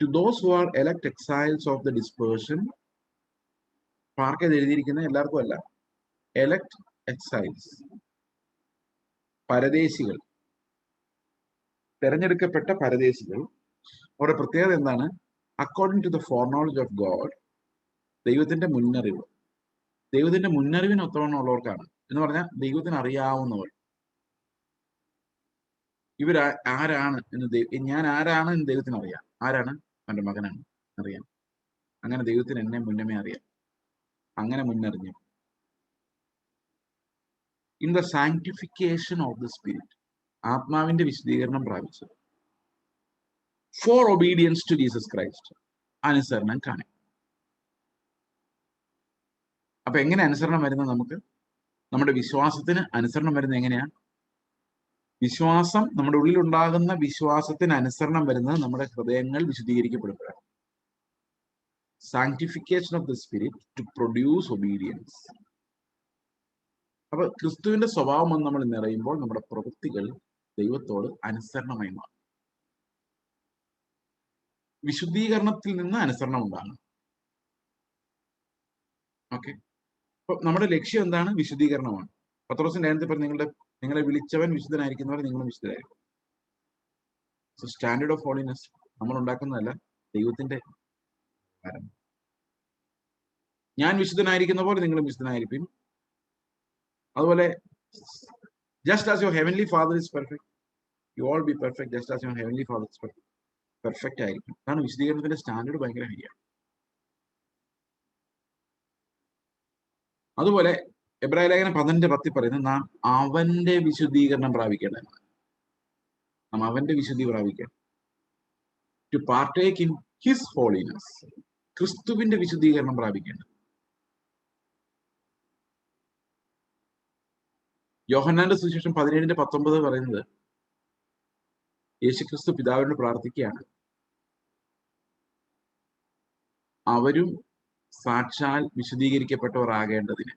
to those who are elect exiles of the dispersion. പാർക്കത് എഴുതിയിരിക്കുന്ന എല്ലാവർക്കും അല്ല, elect exiles, പരദേശികൾ, തെരഞ്ഞെടുക്കപ്പെട്ട പരദേശികൾ. അവരുടെ പ്രത്യേകത എന്താണ്? According to the foreknowledge of God, ദൈവത്തിന്റെ മുന്നറിവ്, ദൈവത്തിന്റെ മുന്നറിവിന് ഒത്തവണ്ണം ഉള്ളവർക്കാണ് എന്ന് പറഞ്ഞാൽ ദൈവത്തിന് അറിയാവുന്നവർ. ആരാണ് എന്ന് ഞാൻ ആരാണ് എന്ന് ദൈവത്തിന് അറിയാം. ആരാണ്? എൻ്റെ മകനാണ്, അറിയാം. അങ്ങനെ ദൈവത്തിന് എന്നെ മുന്നമേ അറിയാം. അങ്ങനെ മുന്നറിഞ്ഞു. In the sanctification of the spirit, ആത്മാവിന്റെ വിശദീകരണം പ്രാപിച്ചത്. For obedience to Jesus Christ, അനുസരണം കാണും. അപ്പൊ എങ്ങനെ അനുസരണം വരുന്നത്? നമുക്ക് നമ്മുടെ വിശ്വാസത്തിന് അനുസരണം വരുന്നത് എങ്ങനെയാ? വിശ്വാസം, നമ്മുടെ ഉള്ളിൽ ഉണ്ടാകുന്ന വിശ്വാസത്തിന് അനുസരണം വരുന്നത് നമ്മുടെ ഹൃദയങ്ങൾ വിശുദ്ധീകരിക്കപ്പെടുമ്പോഴാണ്. Sanctification of the spirit to produce obedience. അപ്പൊ ക്രിസ്തുവിന്റെ സ്വഭാവം എന്ന് നമ്മൾ നിറയുമ്പോൾ നമ്മുടെ പ്രവൃത്തികൾ ദൈവത്തോട് അനുസരണമായി മാറും. വിശുദ്ധീകരണത്തിൽ നിന്ന് അനുസരണം ഉണ്ടാകണം. ഓക്കെ, അപ്പൊ നമ്മുടെ ലക്ഷ്യം എന്താണ്? വിശുദ്ധീകരണമാണ്. പത്രോസിന്റെ ലേഖനത്തിൽ പറഞ്ഞ നിങ്ങളെ വിളിച്ചവൻ വിശുദ്ധനായിരിക്കുന്നവർ നിങ്ങളും വിശുദ്ധരായിരിക്കും. സോ സ്റ്റാൻഡേർഡ് ഓഫ് ഹോളിനെസ് നമ്മൾ ഉണ്ടാക്കുന്നതല്ല, ദൈവത്തിന്റെ കാര്യം. ഞാൻ വിശുദ്ധനായിരിക്കുന്ന പോലെ നിങ്ങളും വിശുദ്ധനായിരിക്കും. അതുപോലെ just as your heavenly father is perfect, you all be perfect just as your heavenly father is perfect. Perfect ആയിരിക്കും. അതാണ് വിശുദ്ധീകരണത്തിന്റെ സ്റ്റാൻഡേർഡ്. ഭയങ്കര ഹൈയാണ്. അതുപോലെ എബ്രായ ലേഖനം 12:10 പറയുന്നത് നാം അവന്റെ വിശുദ്ധീകരണം പ്രാപിക്കേണ്ടതാണ്. നാം അവന്റെ വിശുദ്ധി പ്രാപിക്കണം. To partake in his holiness, ക്രിസ്തുവിന്റെ വിശുദ്ധീകരണം പ്രാപിക്കേണ്ടത്. യോഹന്നാന്റെ സുവിശേഷം 17:19 പറയുന്നത് യേശുക്രിസ്തു പിതാവിനോട് പ്രാർത്ഥിക്കുകയാണ്, അവരും സാക്ഷാൽ വിശുദ്ധീകരിക്കപ്പെട്ടവർ ആകേണ്ടതിന്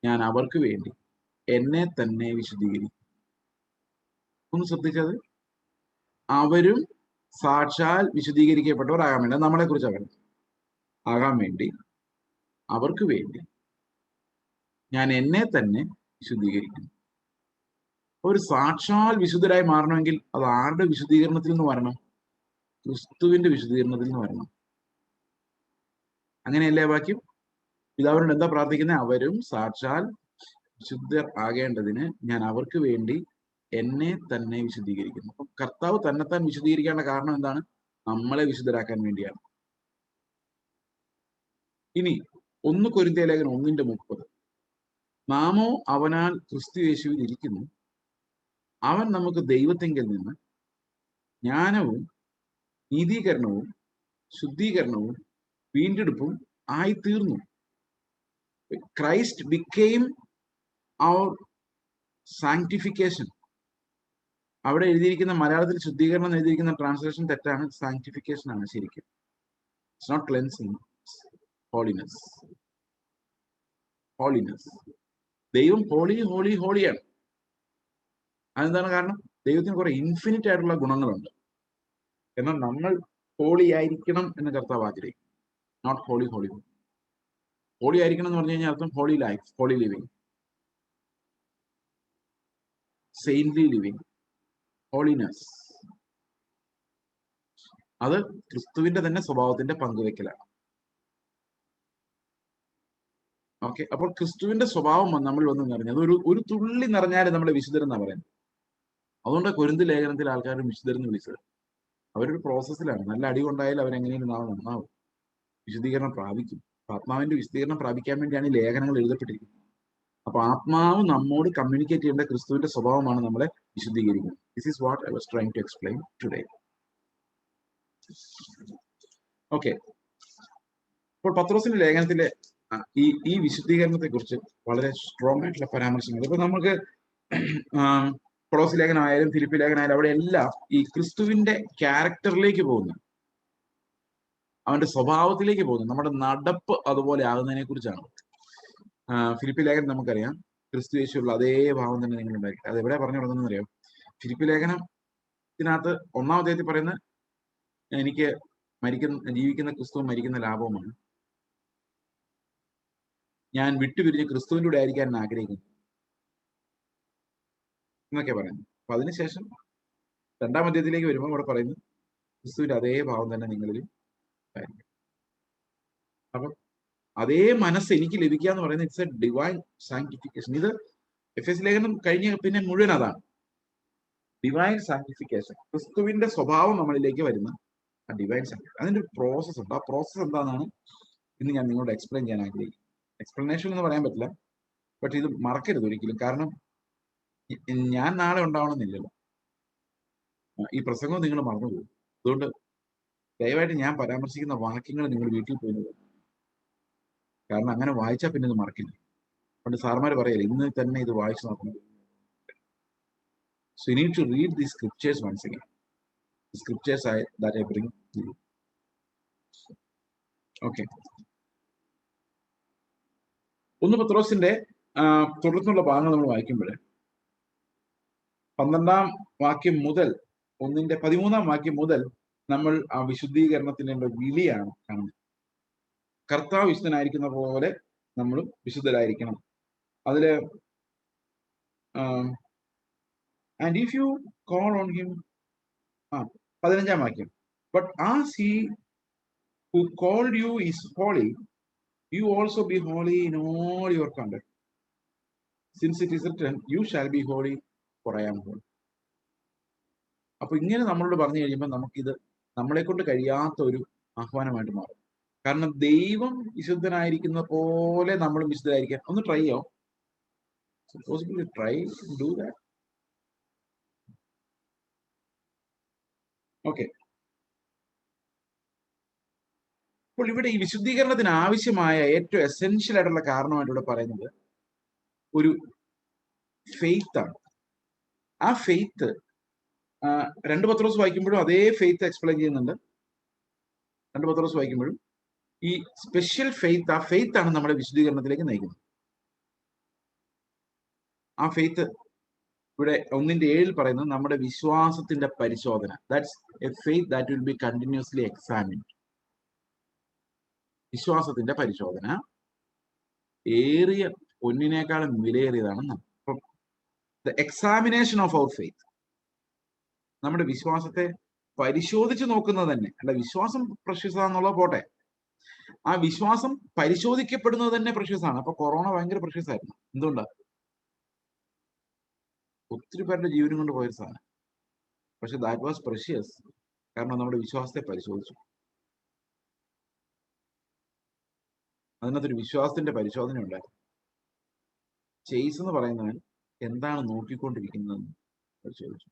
ഞാൻ അവർക്ക് വേണ്ടി എന്നെ തന്നെ വിശുദ്ധീകരിക്കും. ഒന്ന് ശ്രദ്ധിച്ചത്, അവരും സാക്ഷാൽ വിശുദ്ധീകരിക്കപ്പെട്ടവർ ആകാൻ വേണ്ടി, നമ്മളെ കുറിച്ച് ആകാൻ വേണ്ടി അവർക്ക് വേണ്ടി ഞാൻ എന്നെ തന്നെ വിശുദ്ധീകരിക്കുന്നു. ഒരു സാക്ഷാൽ വിശുദ്ധരായി മാറണമെങ്കിൽ അത് ആരുടെ വിശുദ്ധീകരണത്തിൽ നിന്ന് വരണം? ക്രിസ്തുവിന്റെ വിശുദ്ധീകരണത്തിൽ നിന്ന് വരണം. അങ്ങനെയല്ലേ വാക്യം? പിതാവിനോട് എന്താ പ്രാർത്ഥിക്കുന്നത്? അവരും സാക്ഷാൽ വിശുദ്ധർ ആകേണ്ടതിന് ഞാൻ അവർക്ക് വേണ്ടി എന്നെ തന്നെ വിശുദ്ധീകരിക്കുന്നു. അപ്പൊ കർത്താവ് തന്നെത്താൻ വിശുദ്ധീകരിക്കേണ്ട കാരണം എന്താണ്? നമ്മളെ വിശുദ്ധരാക്കാൻ വേണ്ടിയാണ്. ഇനി 1 കൊരിന്ത്യർ ലേഖനം 1:30, നാമോ അവനാൽ ക്രിസ്തു യേശുവിൽ ഇരിക്കുന്നു, അവൻ നമുക്ക് ദൈവത്തെങ്കിൽ നിന്ന് ജ്ഞാനവും നീതീകരണവും ശുദ്ധീകരണവും വീണ്ടെടുപ്പും ആയിത്തീർന്നു. ക്രൈസ്റ്റ് ബിക്കെയിം അവർ സാങ്ക്ടിഫിക്കേഷൻ. അവിടെ എഴുതിയിരിക്കുന്ന മലയാളത്തിൽ ശുദ്ധീകരണം എഴുതിയിരിക്കുന്ന ട്രാൻസ്ലേഷൻ തെറ്റാണ്. സാങ്ക്ടിഫിക്കേഷൻ ആണ് ശരിക്കും. It's not cleansing, holiness. Holiness. ദൈവം ഹോളി ഹോളി ഹോളിയാണ്. അതെന്താണ് കാരണം? ദൈവത്തിന് കുറെ ഇൻഫിനിറ്റ് ആയിട്ടുള്ള ഗുണങ്ങളുണ്ട്. എന്നാൽ നമ്മൾ ഹോളി ആയിരിക്കണം എന്ന് കർത്താവ് ആഗ്രഹിക്കും. Not holy holy. ഹോളി ആയിരിക്കണം എന്ന് പറഞ്ഞു കഴിഞ്ഞാൽ അർത്ഥം holy life, holy living, saintly living, holiness. അത് ക്രിസ്തുവിന്റെ തന്നെ സ്വഭാവത്തിന്റെ പങ്കുവെക്കലാണ്. ഓക്കെ, അപ്പോൾ ക്രിസ്തുവിന്റെ സ്വഭാവം നമ്മൾ വന്ന് നിറഞ്ഞത് ഒരു തുള്ളി നിറഞ്ഞാലും നമ്മളെ വിശുദ്ധരെന്നാ പറയുന്നത്. അതുകൊണ്ട് കൊരിന്ത് ലേഖനത്തിൽ ആൾക്കാർ വിശുദ്ധരെന്ന് വിളിച്ചത്. അവരൊരു പ്രോസസ്സിലാണ്. നല്ല അടി കൊണ്ടായാലും അവരെങ്ങനെയും നാളെ നന്നാവും, വിശുദ്ധീകരണം പ്രാപിക്കും. ആത്മാവിന്റെ വിശുദ്ധീകരണം പ്രാപിക്കാൻ വേണ്ടിയാണ് ഈ ലേഖനങ്ങൾ എഴുതപ്പെട്ടിരിക്കുന്നത്. അപ്പൊ ആത്മാവ് നമ്മോട് കമ്മ്യൂണിക്കേറ്റ് ചെയ്യേണ്ട ക്രിസ്തുവിന്റെ സ്വഭാവമാണ് നമ്മളെ വിശുദ്ധീകരിക്കുന്നത്. This is what I was trying to explain today. Okay, അപ്പോൾ പത്രോസിന്റെ ലേഖനത്തിലെ ഈ വിശുദ്ധീകരണത്തെ കുറിച്ച് വളരെ സ്ട്രോങ് ആയിട്ടുള്ള പരാമർശങ്ങൾ. ഇപ്പൊ നമുക്ക് കൊളോസ് ലേഖനമായാലും ഫിലിപ്പി ലേഖനമായാലും അവിടെ എല്ലാം ഈ ക്രിസ്തുവിന്റെ ക്യാരക്ടറിലേക്ക് പോകുന്നു, അവന്റെ സ്വഭാവത്തിലേക്ക് പോകുന്നു. നമ്മുടെ നടപ്പ് അതുപോലെ ആകുന്നതിനെ കുറിച്ചാണ്. ഫിലിപ്പി ലേഖനം നമുക്കറിയാം, ക്രിസ്തു യേശുള്ള അതേ ഭാവം തന്നെ നിങ്ങൾ ഉണ്ടാക്കിയിട്ട്. അത് എവിടെ പറഞ്ഞു തുടങ്ങുന്നത് അറിയാം? ഫിലിപ്പി ലേഖനത്തിനകത്ത് 1-ാം അധ്യായത്തിൽ പറയുന്നത്, എനിക്ക് ജീവിക്കുന്ന ക്രിസ്തു മരിക്കുന്ന ലാഭവുമാണ്, ഞാൻ വിട്ടുപിരിഞ്ഞ് ക്രിസ്തുവിൻ്റെ കൂടെ ആയിരിക്കാൻ ഞാൻ ആഗ്രഹിക്കുന്നു എന്നൊക്കെ പറയുന്നു. അപ്പൊ അതിനുശേഷം 2-ാം അധ്യായത്തിലേക്ക് വരുമ്പോൾ അവിടെ പറയുന്നു ക്രിസ്തുവിന്റെ അതേ ഭാവം തന്നെ നിങ്ങളിലും ആയിരിക്കും. അപ്പം അതേ മനസ്സ് എനിക്ക് ലഭിക്കുക എന്ന് പറയുന്നത് ഇറ്റ്സ് എ ഡിവൈൻ സാങ്ക്ടിഫിക്കേഷൻ. ഇത് എഫെസ്യ ലേഖനം കഴിഞ്ഞ പിന്നെ മുഴുവൻ അതാണ്, ഡിവൈൻ സാങ്ക്ടിഫിക്കേഷൻ. ക്രിസ്തുവിന്റെ സ്വഭാവം നമ്മളിലേക്ക് വരുന്ന ആ ഡിവൈൻ സാങ്ക്ടിഫിക്കേഷൻ. അതിന്റെ ഒരു പ്രോസസ് ഉണ്ട്. ആ പ്രോസസ് എന്താണെന്നാണ് ഇന്ന് ഞാൻ നിങ്ങളോട് എക്സ്പ്ലെയിൻ ചെയ്യാൻ ആഗ്രഹിക്കുന്നത്. എക്സ്പ്ലനേഷൻ എന്ന് പറയാൻ പറ്റില്ല, ബട്ട് ഇത് മറക്കരുത് ഒരിക്കലും. കാരണം ഞാൻ നാളെ ഉണ്ടാവണമെന്നില്ലല്ലോ, ഈ പ്രസംഗം നിങ്ങൾ മറന്നുപോകും. അതുകൊണ്ട് ദയവായിട്ട് ഞാൻ പരാമർശിക്കുന്ന വാക്യങ്ങൾ നിങ്ങൾ വീട്ടിൽ പോയി, കാരണം അങ്ങനെ വായിച്ചാൽ പിന്നെ ഇത് മറക്കില്ല. അതുകൊണ്ട് സാർമാർ പറയല്ലേ, ഇന്ന് തന്നെ ഇത് വായിച്ചു നോക്കണം. So you need to read these scriptures once again. The scriptures that I bring to you. Okay. 1 പത്രോസിന്റെ തുടർന്നുള്ള ഭാഗങ്ങൾ നമ്മൾ വായിക്കുമ്പോൾ 12-ാം വാക്യം മുതൽ 1-ന്റെ 13-ാം വാക്യം മുതൽ നമ്മൾ ആ വിശുദ്ധീകരണത്തിന്റെ വിളിയാണ് കാണുന്നത്. കർത്താവ് വിശുദ്ധനായിരിക്കുന്ന പോലെ നമ്മളും വിശുദ്ധരായിരിക്കണം. അതില് and if you call on him, 15-ാം വാക്യം, but as he who called you is holy, you also be holy in all your conduct, since it is written, you shall be holy, for I am holy. അപ്പൊ ഇങ്ങനെ നമ്മളോട് പറഞ്ഞു കഴിയുമ്പോൾ നമുക്കിത് നമ്മളെ കൊണ്ട് കഴിയാത്ത ഒരു ആഹ്വാനമായിട്ട് മാറും. കാരണം ദൈവം വിശുദ്ധനായിരിക്കുന്ന പോലെ നമ്മളും വിശുദ്ധരായിരിക്കാൻ ഒന്ന് ട്രൈ ചെയ്യാം. Possibly try do that. Okay. അപ്പോൾ ഇവിടെ ഈ വിശുദ്ധീകരണത്തിന് ആവശ്യമായ ഏറ്റവും എസെൻഷ്യൽ ആയിട്ടുള്ള കാരണമായിട്ട് ഇവിടെ പറയുന്നത് ഒരു ഫെയ്ത്ത് ആണ്. ആ ഫെയ്ത്ത് 2 പത്രോസ് വായിക്കുമ്പോഴും അതേ ഫെയ്ത്ത് എക്സ്പ്ലെയിൻ ചെയ്യുന്നുണ്ട്. 2 പത്രോസ് വായിക്കുമ്പോഴും ഈ സ്പെഷ്യൽ ഫെയ്ത്ത്, ആ ഫെയ്ത്ത് ആണ് നമ്മുടെ വിശുദ്ധീകരണത്തിലേക്ക് നയിക്കുന്നത്. ആ ഫെയ്ത്ത് ഇവിടെ 1:7 പറയുന്നത് നമ്മുടെ വിശ്വാസത്തിന്റെ പരിശോധന. That's a faith that will be continuously examined. വിശ്വാസത്തിന്റെ പരിശോധന ഏറിയ പൊന്നിനേക്കാളും വിലയേറിയതാണ്. അപ്പം the examination of our faith, നമ്മുടെ വിശ്വാസത്തെ പരിശോധിച്ച് നോക്കുന്നത് തന്നെ അല്ല. വിശ്വാസം പ്രഷ്യസ് ആണെന്നുള്ളത് പോട്ടെ, ആ വിശ്വാസം പരിശോധിക്കപ്പെടുന്നത് തന്നെ പ്രഷ്യസ് ആണ്. അപ്പൊ കൊറോണ ഭയങ്കര പ്രഷ്യസ് ആയിരുന്നു. എന്തുകൊണ്ടാ? ഒത്തിരി പേരുടെ ജീവനും കൊണ്ട് പോയൊരു സാധനം. പക്ഷെ ദാറ്റ് വാസ് പ്രഷ്യസ് കാരണം നമ്മുടെ വിശ്വാസത്തെ പരിശോധിച്ചു. അതിനകത്തൊരു വിശ്വാസത്തിന്റെ പരിശോധന ഉണ്ടായിരുന്നു. ചെയ്സ് എന്ന് പറയുന്നവൻ എന്താണ് നോക്കിക്കൊണ്ടിരിക്കുന്നതെന്ന് പരിശോധിച്ചു.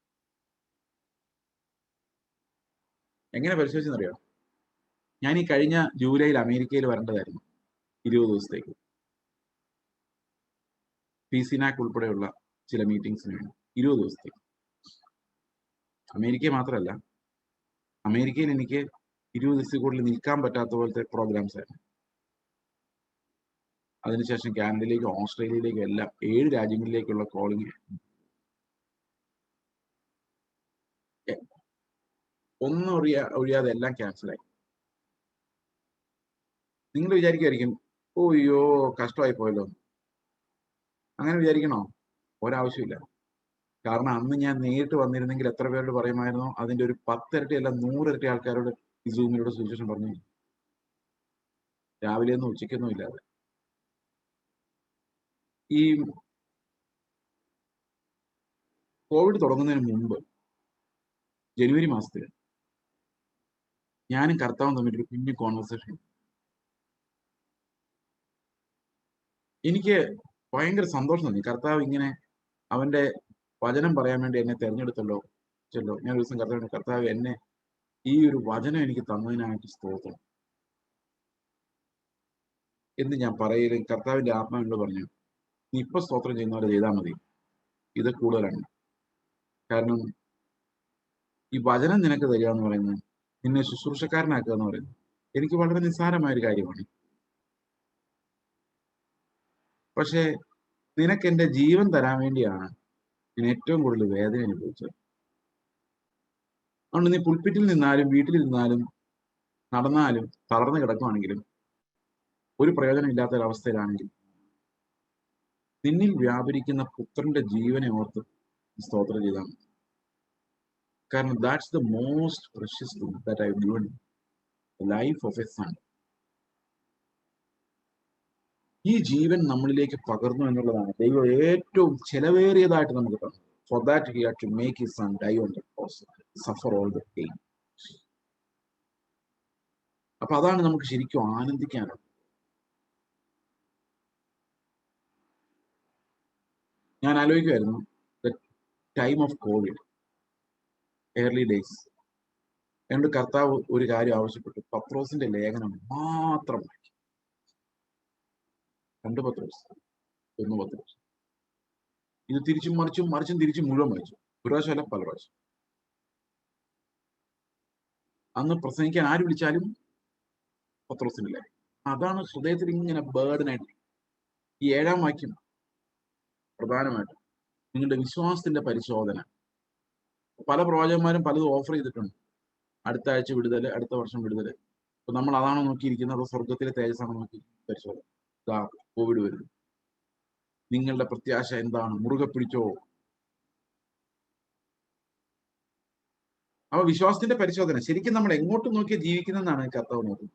എങ്ങനെ പരിശോധിച്ചെന്നറിയോ? ഞാൻ ഈ കഴിഞ്ഞ ജൂലൈയിൽ അമേരിക്കയിൽ വരേണ്ടതായിരുന്നു 20 ദിവസത്തേക്ക്. PCNAC ഉൾപ്പെടെയുള്ള ചില മീറ്റിംഗ്സിന് വേണ്ടി 20 ദിവസത്തേക്ക്. അമേരിക്ക മാത്രമല്ല, അമേരിക്കയിൽ എനിക്ക് 20 ദിവസത്തിൽ കൂടുതൽ നിൽക്കാൻ പറ്റാത്ത പോലത്തെ പ്രോഗ്രാംസ് ആയിരുന്നു. അതിനുശേഷം കാനഡയിലേക്കും ഓസ്ട്രേലിയയിലേക്കും എല്ലാം 7 രാജ്യങ്ങളിലേക്കുള്ള കോളിംഗ് ഒന്നും ഒഴിയാതെ എല്ലാം ക്യാൻസലായി. നിങ്ങൾ വിചാരിക്കുമായിരിക്കും, ഓയ്യോ കഷ്ടമായി പോയല്ലോ. അങ്ങനെ വിചാരിക്കണോ? ഒരാവശ്യമില്ല. കാരണം അന്ന് ഞാൻ നേരിട്ട് വന്നിരുന്നെങ്കിൽ എത്ര പേരോട് പറയുമായിരുന്നോ അതിന്റെ ഒരു 10 ഇരട്ടി അല്ല 100 ഇരട്ടി ആൾക്കാരോട് ഈ സൂമിലൂടെ സുവിശേഷം പറഞ്ഞു. രാവിലെയൊന്നും ഉച്ചയ്ക്കൊന്നും ഇല്ലാതെ. ഈ കോവിഡ് തുടങ്ങുന്നതിന് മുമ്പ് ജനുവരി മാസത്തിൽ ഞാനും കർത്താവും തമ്മിൽ ഒരു കുഞ്ഞു കോൺവെർസേഷൻ. എനിക്ക് ഭയങ്കര സന്തോഷം തോന്നി. കർത്താവ് ഇങ്ങനെ അവന്റെ വചനം പറയാൻ വേണ്ടി എന്നെ തെരഞ്ഞെടുത്തല്ലോ. ഞാൻ ഒരു ദിവസം കർത്താവ് എന്നെ ഈ ഒരു വചനം എനിക്ക് തന്നതിനായിട്ട് സ്തോത്രം എന്ന് ഞാൻ പറയലും കർത്താവിന്റെ ആത്മാവിനോട് പറഞ്ഞു, നീ ഇപ്പൊ സ്തോത്രം ചെയ്യുന്ന പോലെ ചെയ്താൽ മതി, ഇത് കൂടുതലാണ്. കാരണം ഈ വചനം നിനക്ക് തരിക എന്ന് പറയുന്നത്, നിന്നെ ശുശ്രൂഷക്കാരനാക്കുക എന്ന് പറയുന്നത് എനിക്ക് വളരെ നിസ്സാരമായ ഒരു കാര്യമാണ്. പക്ഷെ നിനക്ക് എന്റെ ജീവൻ തരാൻ വേണ്ടിയാണ് ഞാൻ ഏറ്റവും കൂടുതൽ വേദന അനുഭവിച്ചത്. അതുകൊണ്ട് നീ പുൽപ്പിറ്റിൽ നിന്നാലും വീട്ടിലിരുന്നാലും നടന്നാലും തളർന്നു കിടക്കുവാണെങ്കിലും ഒരു പ്രയോജനം ഇല്ലാത്തൊരവസ്ഥയിലാണെങ്കിൽ നിന്നിൽ വ്യാപരിക്കുന്ന പുത്രന്റെ ജീവനെ ഓർത്ത് സ്തോത്രം ചെയ്താണ്. കാരണം that's the most precious thing that I have given, the life of a son. ഈ ജീവൻ നമ്മളിലേക്ക് പകർന്നു എന്നുള്ളതാണ് ദൈവം ഏറ്റവും ചെലവേറിയതായിട്ട് നമുക്ക് തന്നു. For that he had to make his son die on the cross, suffer all the pain. അപ്പൊ അതാണ് നമുക്ക് ശരിക്കും ആനന്ദിക്കാനുള്ളത്. ഞാൻ ആലോചിക്കുമായിരുന്നു, the time of covid, early days, എന്നോട് കർത്താവ് ഒരു കാര്യം ആവശ്യപ്പെട്ടു. പത്രോസിന്റെ ലേഖനം മാത്രം വായിക്കും. 2 പത്രോസ്, 1 പത്രോസ്. ഇത് തിരിച്ചും മറിച്ചും തിരിച്ചും മുഴുവൻ വായിച്ചു. ഒരു പ്രാവശ്യമല്ല, പല പ്രാവശ്യം. അന്ന് പ്രസംഗിക്കാൻ ആര് വിളിച്ചാലും പത്രോസിന്റെ ലേഖനം. അതാണ് ഹൃദയത്തിൽ ഇങ്ങനെ ബേർഡനായിട്ട്. ഈ 7-ാം വാക്യം പ്രധാനമായിട്ടും നിങ്ങളുടെ വിശ്വാസത്തിന്റെ പരിശോധന. പല പ്രവാചകന്മാരും പലതും ഓഫർ ചെയ്തിട്ടുണ്ട്. അടുത്ത ആഴ്ച വിടുതല്, അടുത്ത വർഷം വിടുതല്. അപ്പൊ നമ്മൾ അതാണോ നോക്കിയിരിക്കുന്നത്, അതോ സ്വർഗത്തിലെ തേജസ്സാണോ നോക്കി പരിശോധന? കോവിഡ് വരുന്നു, നിങ്ങളുടെ പ്രത്യാശ എന്താണ്? മുറുകെ പിടിച്ചോ. അപ്പൊ വിശ്വാസത്തിന്റെ പരിശോധന ശരിക്കും നമ്മൾ എങ്ങോട്ട് നോക്കിയാൽ ജീവിക്കുന്നതെന്നാണ് കർത്താവ് നോക്കുന്നത്.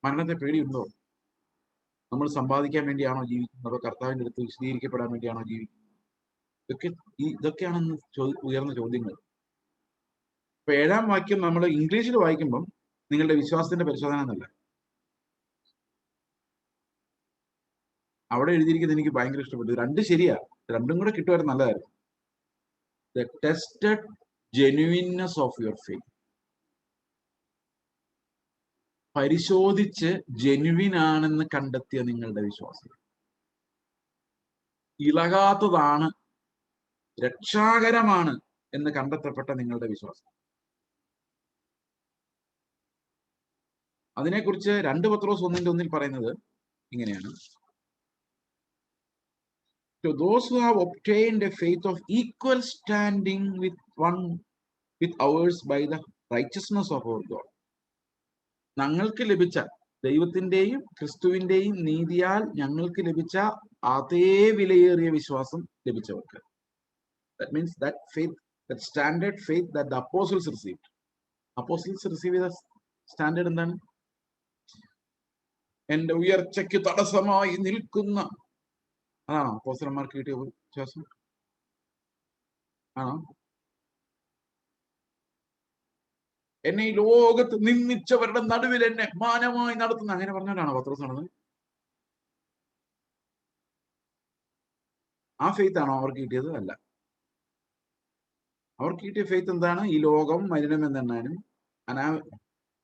മരണത്തെ പേടിയുണ്ടോ? നമ്മൾ സമ്പാദിക്കാൻ വേണ്ടിയാണോ ജീവിക്കുന്നത്, അതോ കർത്താവിന്റെ അടുത്ത് വിശദീകരിക്കപ്പെടാൻ വേണ്ടിയാണോ ജീവിക്കുന്നത്? ഇതൊക്കെയാണെന്ന് ഉയർന്ന ചോദ്യങ്ങൾ. ഇപ്പൊ 7-ാം വാക്യം നമ്മൾ ഇംഗ്ലീഷിൽ വായിക്കുമ്പം നിങ്ങളുടെ വിശ്വാസത്തിന്റെ പരിശോധന എന്നല്ല, അവിടെ എഴുതിയിരിക്കുന്നത് എനിക്ക് ഭയങ്കര ഇഷ്ടപ്പെട്ടു. 2 ശരിയാ, 2 കൂടെ കിട്ടുമായിരുന്നു, നല്ലതായിരുന്നു. The tested genuineness of your faith. പരിശോധിച്ച് ജെന്യുവിൻ ആണെന്ന് കണ്ടെത്തിയ നിങ്ങളുടെ വിശ്വാസം, ഇളകാത്തതാണ്, രക്ഷാകരമാണ് എന്ന് കണ്ടെത്തപ്പെട്ട നിങ്ങളുടെ വിശ്വാസം. അതിനെക്കുറിച്ച് 2 പത്രോസ് 1:1 പറയുന്നത് ഇങ്ങനെയാണ്: To those who have obtained a faith of equal standing with ours by the righteousness of our God. ഞങ്ങൾക്ക് ലഭിച്ച ദൈവത്തിന്റെയും ക്രിസ്തുവിന്റെയും നീതിയാൽ ഞങ്ങൾക്ക് ലഭിച്ച അതേ വിലയേറിയ വിശ്വാസം ലഭിച്ചവർക്ക്. That means that faith, that standard faith that the apostles received. Apostles receive the standard എന്താണ്? എന്റെ ഉയർച്ചയ്ക്ക് തടസ്സമായി നിൽക്കുന്ന, അതാണോ അപ്പോസ്തലന്മാർക്ക് കിട്ടിയ വിശ്വാസം? ആണോ? എന്നെ ഈ ലോകത്ത് നിന്ദിച്ചവരുടെ നടുവിൽ എന്നെ മാനമായി നടത്തുന്ന, അങ്ങനെ പറഞ്ഞാലാണോ പത്രോസ് നടന്നത്? ആ ഫെയ്ത്ത് ആണോ അവർക്ക് കിട്ടിയത്? അല്ല. അവർക്ക് കിട്ടിയ ഫെയ്ത്ത് എന്താണ്? ഈ ലോകം മലിനം എന്നെണ്ണാനും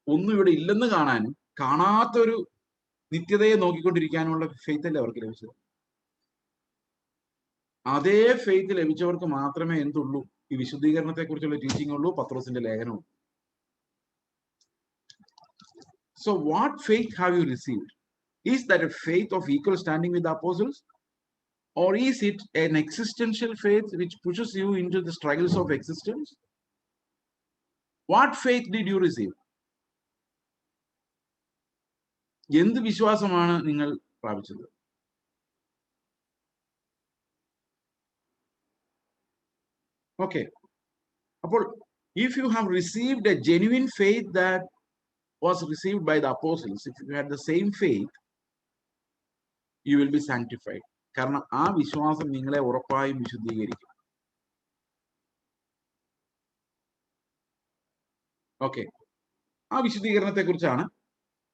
ഒന്നും ഇവിടെ ഇല്ലെന്ന് കാണാനും കാണാത്തൊരു നിത്യതയെ നോക്കിക്കൊണ്ടിരിക്കാനുള്ള ഫെയ്ത്ത് അല്ലേ അവർക്ക് ലഭിച്ചത്. അതേ ഫെയ്ത്ത് ലഭിച്ചവർക്ക് മാത്രമേ എന്തുള്ളൂ? ഈ വിശുദ്ധീകരണത്തെ കുറിച്ചുള്ള ടീച്ചിങ് ഉള്ളൂ, പത്രോസിന്റെ ലേഖനവും. So what faith have you received? Is that a faith of equal standing with the apostles? Or is it an existential faith which pushes you into the struggles of existence? What faith did you receive? എന്ത് വിശ്വാസമാണ് നിങ്ങൾ പ്രാപിച്ചത്? Okay. അപ്പോൾ if you have received a genuine faith that was received by the apostles, if you had the same faith, you will be sanctified. കാരണം ആ വിശ്വാസം നിങ്ങളെ ഉറപ്പായും വിശുദ്ധീകരിക്കും. ഓക്കെ, ആ വിശുദ്ധീകരണത്തെ കുറിച്ചാണ്,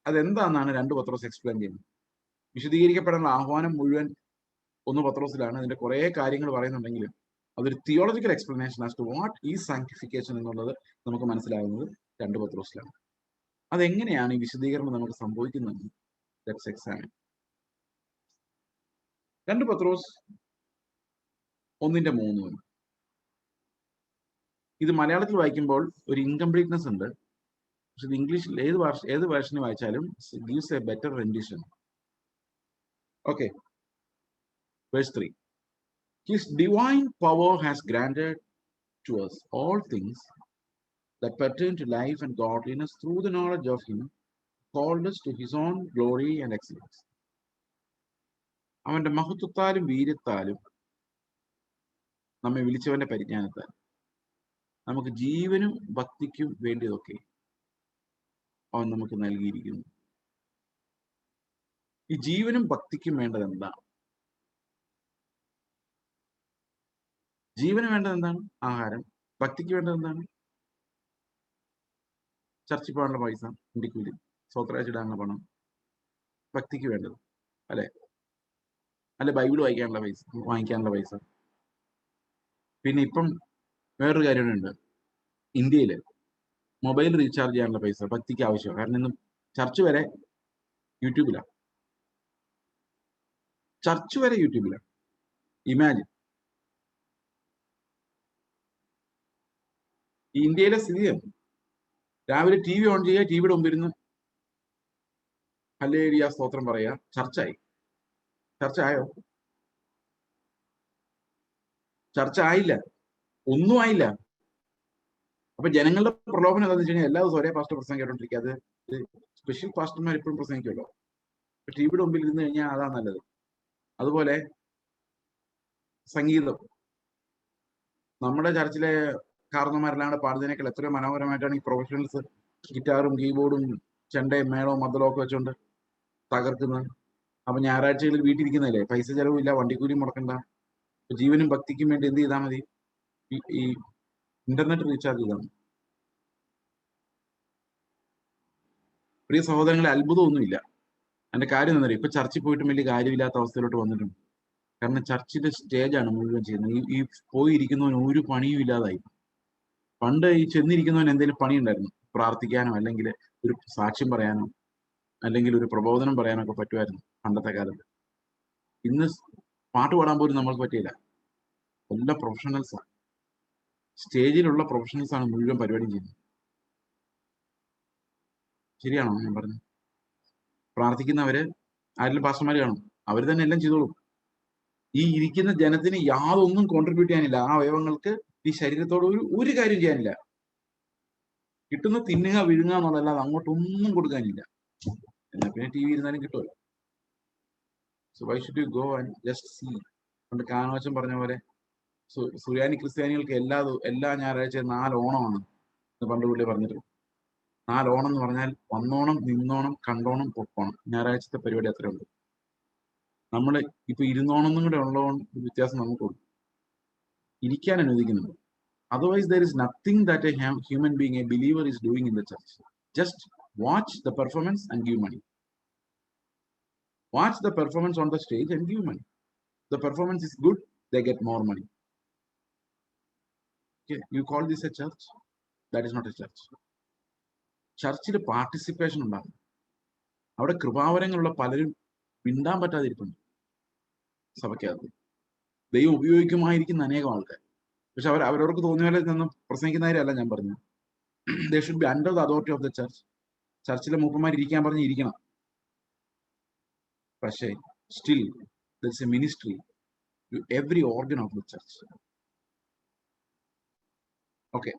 അതെന്താണെന്നാണ് 2 പത്രോസ് എക്സ്പ്ലെയിൻ ചെയ്യുന്നത്. വിശുദ്ധീകരിക്കപ്പെടാനുള്ള ആഹ്വാനം മുഴുവൻ 1 പത്രോസിലാണ്. അതിന്റെ കുറെ കാര്യങ്ങൾ പറയുന്നുണ്ടെങ്കിലും അതൊരു theological explanation as to what is sanctification എന്നുള്ളത് നമുക്ക് മനസ്സിലാകുന്നത് 2 പത്രോസിലാണ്. അതെങ്ങനെയാണ് ഈ വിശുദ്ധീകരണം നമുക്ക് സംഭവിക്കുന്നത്? Let's examine. 2 പത്രോസ് 1:3. ഇത് മലയാളത്തിൽ വായിക്കുമ്പോൾ ഒരു ഇൻകംപ്ലീറ്റ്നെസ് ഉണ്ട്, പക്ഷെ ഇത് ഇംഗ്ലീഷിൽ ഏത് വേർഷനിൽ വായിച്ചാലും gives a better rendition. Okay, verse 3. His divine power has granted to us all things that pertain to life and godliness through the knowledge of him who called us to his own glory and excellence. അവന്റെ മഹത്വത്താലും വീര്യത്താലും നമ്മെ വിളിച്ചവന്റെ പരിജ്ഞാനത്താൽ നമുക്ക് ജീവനും ഭക്തിക്കും വേണ്ടിയതൊക്കെ അവൻ നമുക്ക് നൽകിയിരിക്കുന്നു. ഈ ജീവനും ഭക്തിക്കും വേണ്ടത് എന്താണ്? ജീവന് വേണ്ടത് എന്താണ്? ആഹാരം. ഭക്തിക്ക് വേണ്ടത് എന്താണ്? ചർച്ചിൽ പോകാനുള്ള പൈസ, വണ്ടിക്കൂലി, സ്വത്രാച്ചിടാനുള്ള പണം. ഭക്തിക്ക് വേണ്ടത് അല്ലെ? ബൈബിൾ വാങ്ങിക്കാനുള്ള പൈസ. പിന്നെ ഇപ്പം വേറൊരു കാര്യമുണ്ട്, ഇന്ത്യയിൽ മൊബൈൽ റീചാർജ് ചെയ്യാനുള്ള പൈസ ഭക്തിക്ക് ആവശ്യമാണ്. കാരണം ഇന്ന് ചർച്ച് വരെ യൂട്യൂബിലാണ്. ഇമാജിൻ ഈ ഇന്ത്യയിലെ സ്ഥിതിയാണ്. രാവിലെ TV ഓൺ ചെയ്യുക, ടിവിയുടെ മുമ്പിരുന്ന് ഹല്ലേലൂയ സ്തോത്രം പറയുക, ചർച്ചായി. ചർച്ച ആയോ? ചർച്ച ആയില്ല, ഒന്നും ആയില്ല. അപ്പൊ ജനങ്ങളുടെ പ്രലോഭനം എന്താണെന്ന് വെച്ച് കഴിഞ്ഞാൽ എല്ലാ ദിവസവും ഒരേ പാസ്റ്റർ പ്രസംഗം കേട്ടോണ്ടിരിക്കുക. അത് സ്പെഷ്യൽ പാസ്റ്റർമാർ എപ്പോഴും പ്രസംഗിക്കുമല്ലോ. ടിവിയുടെ മുമ്പിൽ ഇരുന്ന് കഴിഞ്ഞാൽ അതാ നല്ലത്. അതുപോലെ സംഗീതം, നമ്മുടെ ചർച്ചിലെ കാരണന്മാരെല്ലാം പാടുന്നതിനേക്കാൾ എത്രയോ മനോഹരമായിട്ടാണ് ഈ പ്രൊഫഷണൽസ് ഗിറ്റാറും കീബോർഡും ചെണ്ടയും മേളവും മദ്ദളവും ഒക്കെ വെച്ചോണ്ട് തകർക്കുന്നത്. അപ്പൊ ഞായറാഴ്ചകളിൽ വീട്ടിലിരിക്കുന്നതല്ലേ, പൈസ ചെലവില്ല, വണ്ടിക്കൂലി മുടക്കണ്ട. ജീവനും ഭക്തിക്കും വേണ്ടി എന്ത് ചെയ്താൽ മതി? ഈ ഇന്റർനെറ്റ് റീചാർജ് ചെയ്താൽ മതി. പ്രിയ സഹോദരങ്ങളെ, അത്ഭുതമൊന്നുമില്ല. അതിന്റെ കാര്യം എന്താ? ഇപ്പൊ ചർച്ചിൽ പോയിട്ടും വലിയ കാര്യമില്ലാത്ത അവസ്ഥയിലോട്ട് വന്നിട്ടുണ്ട്. കാരണം ചർച്ചിന്റെ സ്റ്റേജാണ് മുഴുവൻ ചെയ്യുന്നത്. ഈ പോയിരിക്കുന്നവന് ഒരു പണിയും ഇല്ലാതായി. പണ്ട് ഈ ചെന്നിരിക്കുന്നവന് എന്തെങ്കിലും പണിയുണ്ടായിരുന്നു, പ്രാർത്ഥിക്കാനോ അല്ലെങ്കിൽ ഒരു സാക്ഷ്യം പറയാനോ അല്ലെങ്കിൽ ഒരു പ്രബോധനം പറയാനൊക്കെ പറ്റുമായിരുന്നു പണ്ടത്തെ കാലത്ത്. ഇന്ന് പാട്ട് പാടാൻ പോലും നമ്മൾക്ക് പറ്റിയില്ല. എല്ലാ പ്രൊഫഷണൽസാണ്, സ്റ്റേജിലുള്ള പ്രൊഫഷണൽസാണ് മുഴുവൻ പരിപാടിയും ചെയ്യുന്നത്. ശരിയാണോ ഞാൻ പറഞ്ഞു? പ്രാർത്ഥിക്കുന്നവര് ആരെങ്കിലും പാസ്റ്റർമാർ കാണും, അവർ തന്നെ എല്ലാം ചെയ്തോളും. ഈ ഇരിക്കുന്ന ജനത്തിന് യാതൊന്നും കോൺട്രിബ്യൂട്ട് ചെയ്യാനില്ല. ആ അവയവങ്ങൾക്ക് ഈ ശരീരത്തോട് ഒരു കാര്യം ചെയ്യാനില്ല. കിട്ടുന്ന തിന്നുക വിഴുങ്ങുക എന്നുള്ളതല്ലാതെ അങ്ങോട്ടൊന്നും കൊടുക്കാനില്ല. എന്നാൽ പിന്നെ ടി വി ഇരുന്നാലും കിട്ടുമല്ലോ. So why should you go and just see? പണ്ട് കാനോച്ചൻ പറഞ്ഞ പോലെ സുറിയാനി ക്രിസ്ത്യാനികൾക്ക് എല്ലാ ഞായറാഴ്ചയും 4 ഓണമാണ് എന്ന് പണ്ട് പുള്ളി പറഞ്ഞിട്ടുണ്ട്. 4 ഓണം എന്ന് പറഞ്ഞാൽ വന്നോണം, നിന്നോണം, കണ്ടോണം, പൊക്കോണം. ഞായറാഴ്ചത്തെ പരിപാടി അത്രേ ഉള്ളൂ. നമ്മൾ ഇപ്പൊ ഇരുന്നോണമെന്നും കൂടെ ഉള്ളതുകൊണ്ട് വ്യത്യാസം നമുക്കുള്ളൂ. ഇരിക്കാൻ അനുവദിക്കുന്നുണ്ട്. Otherwise, there is nothing that a human being, a believer, is doing in the church. Just watch the performance and give money. Watch the performance on the stage and give money. The performance is good, they get more money. Okay, you call this a church? That is not a church. Churchill participation ഉണ്ടാകും. അവിടെ കൃപാവരങ്ങളുള്ള പലരും മിണ്ടാൻ പറ്റാതിരിപ്പുണ്ട് സഭയ്ക്കകത്ത്. ദൈവം ഉപയോഗിക്കുമായിരിക്കുന്ന അനേകം ആൾക്കാർ. പക്ഷെ അവരവർക്ക് തോന്നിയ പോലെ നിന്ന് പ്രസംഗിക്കുന്നവരല്ല ഞാൻ പറഞ്ഞു. They should be under the authority of the church. ചർച്ചിലെ മൂപ്പന്മാർ ഇരിക്കാൻ പറഞ്ഞ് ഇരിക്കണം. പക്ഷേ still there is a ministry to every organ of the church. Okay,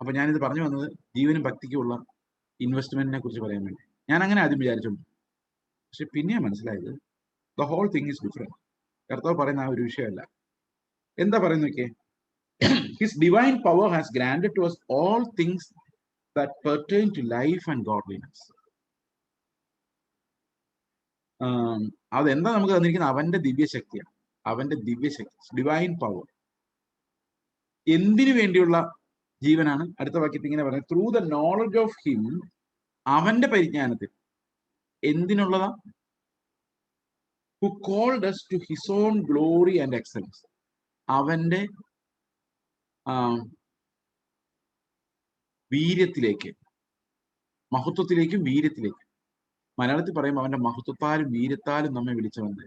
അപ്പൊ ഞാനിത് പറഞ്ഞു വന്നത് ജീവനും ഭക്തിക്കുമുള്ള ഇൻവെസ്റ്റ്മെന്റിനെ കുറിച്ച് പറയാൻ വേണ്ടി. ഞാൻ അങ്ങനെ ആദ്യം വിചാരിച്ചോണ്ട്, പക്ഷെ പിന്നെ മനസ്സിലായത് the whole thing is different. കർത്താവ് പറയുന്ന ആ ഒരു വിഷയമല്ല. എന്താ പറയുന്നൊക്കെ? His divine power has granted to us all things that pertain to life and godliness. അതെന്താ നമുക്ക് തന്നിരിക്കുന്നത്? അവന്റെ ദിവ്യശക്തിയാണ്. അവന്റെ ദിവ്യശക്തി, ഡിവൈൻ പവർ. എന്തിനു വേണ്ടിയുള്ള ജീവനാണ്? അടുത്ത വാക്യത്തിൽ ഇങ്ങനെ പറയുന്നത്, through the knowledge of him, അവന്റെ പരിജ്ഞാനത്തിൽ. എന്തിനുള്ളതാ? Who called us to his own glory and excellence. അവന്റെ വീര്യത്തിലേക്ക്, മഹത്വത്തിലേക്കും വീര്യത്തിലേക്കും. മലയാളത്തിൽ പറയുമ്പോൾ അവന്റെ മഹത്വത്താലും വീര്യത്താലും നമ്മെ വിളിച്ചവന്റെ.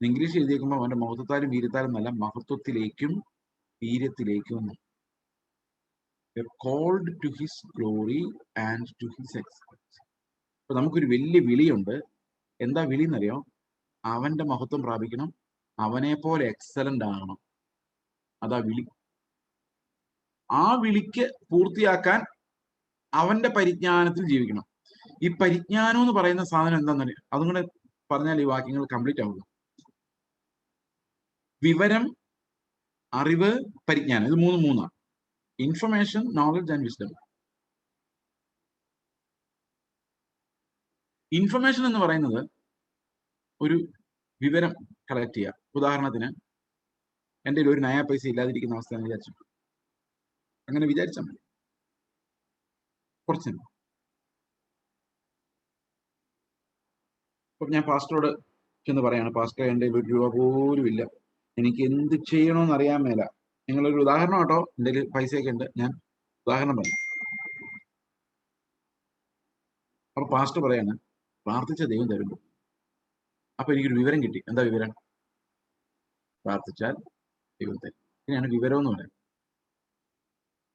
ഇംഗ്ലീഷ് എഴുതിയേക്കുമ്പോൾ അവന്റെ മഹത്വത്താലും വീര്യത്താലും എന്നല്ല, മഹത്വത്തിലേക്കും വീര്യത്തിലേക്കും. Called to his glory and to his excellence. അപ്പൊ നമുക്കൊരു വലിയ വിളിയുണ്ട്. എന്താ വിളി എന്നറിയോ? അവന്റെ മഹത്വം പ്രാപിക്കണം, അവനെ പോലെ എക്സലന്റ് ആകണം. അതാ വിളി. ആ വിളിക്ക് പൂർത്തിയാക്കാൻ അവന്റെ പരിജ്ഞാനത്തിൽ ജീവിക്കണം. ഈ പരിജ്ഞാനം എന്ന് പറയുന്ന സാധനം എന്താണെന്നറിയാം? അതും കൂടെ പറഞ്ഞാൽ ഈ വാക്യങ്ങൾ കംപ്ലീറ്റ് ആവുക. വിവരം, അറിവ്, പരിജ്ഞാനം, ഇത് മൂന്നാണ്. Information, knowledge and wisdom. Information എന്ന് പറയുന്നത് ഒരു വിവരം കളക്ട് ചെയ്യുക. ഉദാഹരണത്തിന് എൻ്റെ ഒരു നയാ പൈസ ഇല്ലാതിരിക്കുന്ന അവസ്ഥയെന്ന് വിചാരിച്ചു. അങ്ങനെ വിചാരിച്ചാൽ മതി. കുറച്ച് അപ്പൊ ഞാൻ പാസ്റ്ററോട് ചെന്ന് പറയാണ്, പാസ്റ്റർ എൻ്റെ ഒരു രൂപ പോലും ഇല്ല, എനിക്ക് എന്ത് ചെയ്യണമെന്ന് അറിയാൻ മേല. നിങ്ങളൊരു ഉദാഹരണം കേട്ടോ, എൻ്റെ പൈസയൊക്കെ ഉണ്ട്, ഞാൻ ഉദാഹരണം പറഞ്ഞു. അപ്പൊ പാസ്റ്റർ പറയാണ്, പ്രാർത്ഥിച്ച ദൈവം തരുന്നു. അപ്പൊ എനിക്കൊരു വിവരം കിട്ടി. എന്താ വിവരം? പ്രാർത്ഥിച്ചാൽ ദൈവം തരും. ഇതിനാണ് വിവരം എന്ന് പറയുന്നത്.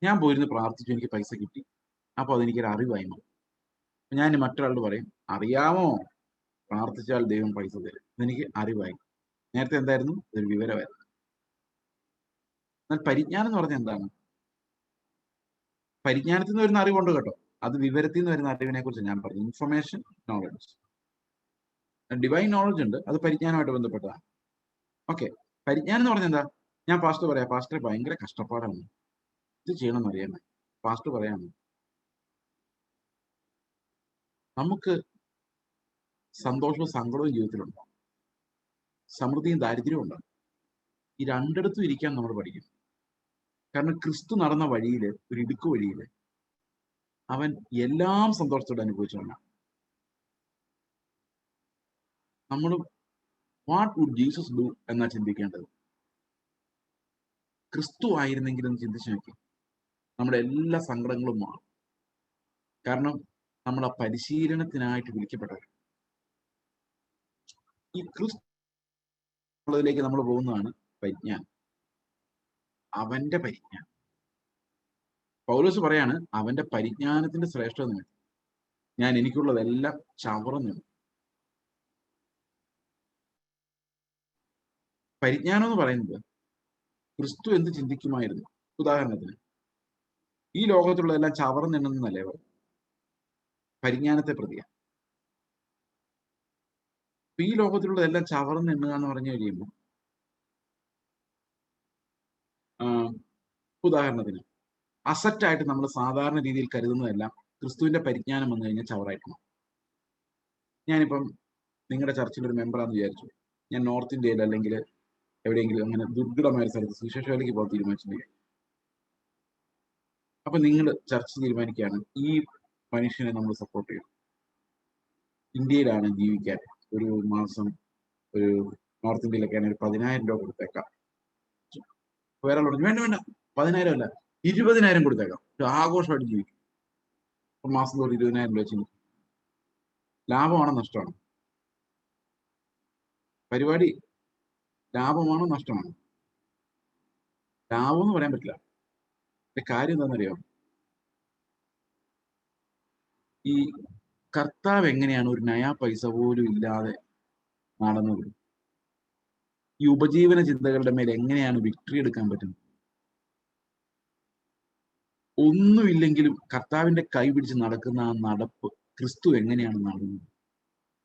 ഞാൻ പോയിരുന്ന് പ്രാർത്ഥിച്ചു, എനിക്ക് പൈസ കിട്ടി. അപ്പൊ അതെനിക്കൊരു അറിവായി മാറും. ഞാൻ മറ്റൊരാളോട് പറയും, അറിയാമോ, പ്രാർത്ഥിച്ചാൽ ദൈവം പൈസ തരും. ഇതെനിക്ക് അറിവായി. നേരത്തെ എന്തായിരുന്നു? ഇതൊരു വിവരമായിരുന്നു. എന്നാൽ പരിജ്ഞാനം എന്ന് പറഞ്ഞാൽ എന്താണ്? പരിജ്ഞാനത്തിൽ നിന്ന് വരുന്ന അറിവുണ്ട് കേട്ടോ, അത് വിവരത്തിൽ നിന്ന് വരുന്ന അറിവിനെ കുറിച്ച് ഞാൻ പറഞ്ഞു. Information, knowledge. ഡിവൈൻ നോളജ് ഉണ്ട്, അത് പരിജ്ഞാനമായിട്ട് ബന്ധപ്പെട്ടതാണ്. ഓക്കെ, പരിജ്ഞാനം എന്ന് പറഞ്ഞാൽ എന്താ? ഞാൻ പാസ്റ്റർ പറയാം, പാസ്റ്ററെ ഭയങ്കര കഷ്ടപ്പാടാണ്, ഇത് ചെയ്യണമെന്ന് അറിയാമേ. പാസ്റ്റർ പറയാണ്, നമുക്ക് സന്തോഷവും സങ്കടവും ജീവിതത്തിലുണ്ട്, സമൃദ്ധിയും ദാരിദ്ര്യവും ഉണ്ട്. ഈ രണ്ടിടത്തും ഇരിക്കാൻ നമ്മൾ പഠിക്കണം. കാരണം ക്രിസ്തു നടന്ന വഴിയില്, ഒരു ഇടുക്ക് വഴിയില്, അവൻ എല്ലാം സന്തോഷത്തോടെ അനുഭവിച്ചവനാണ്. നമ്മൾ വാട്ട് വുഡ് ജീസസ് ഡു എന്നാ ചിന്തിക്കേണ്ടത്. ക്രിസ്തു ആയിരുന്നെങ്കിൽ എന്ന് ചിന്തിച്ചു നോക്കി. നമ്മുടെ എല്ലാ സങ്കടങ്ങളും മാറും. കാരണം നമ്മൾ ആ പരിശീലനത്തിനായിട്ട് വിളിക്കപ്പെട്ടവർ. ഈ ക്രിസ്തുവിലേക്ക് നമ്മൾ പോകുന്നതാണ് പരിജ്ഞാനം, അവന്റെ പരിജ്ഞാനം. പൗലോസ് പറയാണ്, അവന്റെ പരിജ്ഞാനത്തിന്റെ ശ്രേഷ്ഠത നിമിത്തം ഞാൻ എനിക്കുള്ളതെല്ലാം ചവറന്നു. പരിജ്ഞാനം എന്ന് പറയുന്നത് ക്രിസ്തു എന്ത് ചിന്തിക്കുമായിരുന്നു. ഉദാഹരണത്തിന് ഈ ലോകത്തുള്ളതെല്ലാം ചവർന്നെണ്ണുന്നല്ലേ പറയും, പരിജ്ഞാനത്തെ പ്രതിയാണ്. ഈ ലോകത്തിലുള്ളതെല്ലാം ചവർന്നെണ്ണുക എന്ന് പറഞ്ഞു കഴിയുമ്പോൾ, ഉദാഹരണത്തിന് അസറ്റായിട്ട് നമ്മൾ സാധാരണ രീതിയിൽ കരുതുന്നതെല്ലാം ക്രിസ്തുവിന്റെ പരിജ്ഞാനം വന്നു കഴിഞ്ഞാൽ ചവറായിട്ട്. ഞാനിപ്പം നിങ്ങളുടെ ചർച്ചിലൊരു മെമ്പറാന്ന് വിചാരിച്ചു. ഞാൻ നോർത്ത് ഇന്ത്യയിൽ അല്ലെങ്കിൽ എവിടെയെങ്കിലും അങ്ങനെ ദുർഘടമായ സ്ഥലത്ത് സുശേഷയിലേക്ക് പോകാൻ തീരുമാനിച്ചിട്ടുണ്ടെങ്കിൽ, അപ്പൊ നിങ്ങൾ ചർച്ച തീരുമാനിക്കുകയാണ് ഈ മനുഷ്യനെ നമ്മൾ സപ്പോർട്ട് ചെയ്യും. ഇന്ത്യയിലാണ് ജീവിക്കാൻ, ഒരു മാസം ഒരു നോർത്ത് ഇന്ത്യയിലൊക്കെയാണ് ഒരു 10,000 രൂപ കൊടുത്തേക്കാം. വേറെ വേണ്ട 10,000 അല്ല 20,000 കൊടുത്തേക്കാം, ആഘോഷമായിട്ട് ജീവിക്കും. ഒരു മാസം തോറും 20,000 രൂപ വെച്ച് ലാഭമാണോ നഷ്ടമാണോ? പരിപാടി ലാഭമാണോ നഷ്ടമാണോ? ലാഭം എന്ന് പറയാൻ പറ്റില്ല. കാര്യം എന്താണെന്നറിയോ, ഈ കർത്താവ് എങ്ങനെയാണ് ഒരു നയാ പൈസ പോലും ഇല്ലാതെ നടന്നത്? ഈ ഉപജീവന ചിന്തകളുടെ മേൽ എങ്ങനെയാണ് വിക്ടറി എടുക്കാൻ പറ്റുന്നത്? ഒന്നുമില്ലെങ്കിലും കർത്താവിന്റെ കൈ പിടിച്ച് നടക്കുന്ന ആ നടപ്പ് ക്രിസ്തു എങ്ങനെയാണ് നടന്നത്?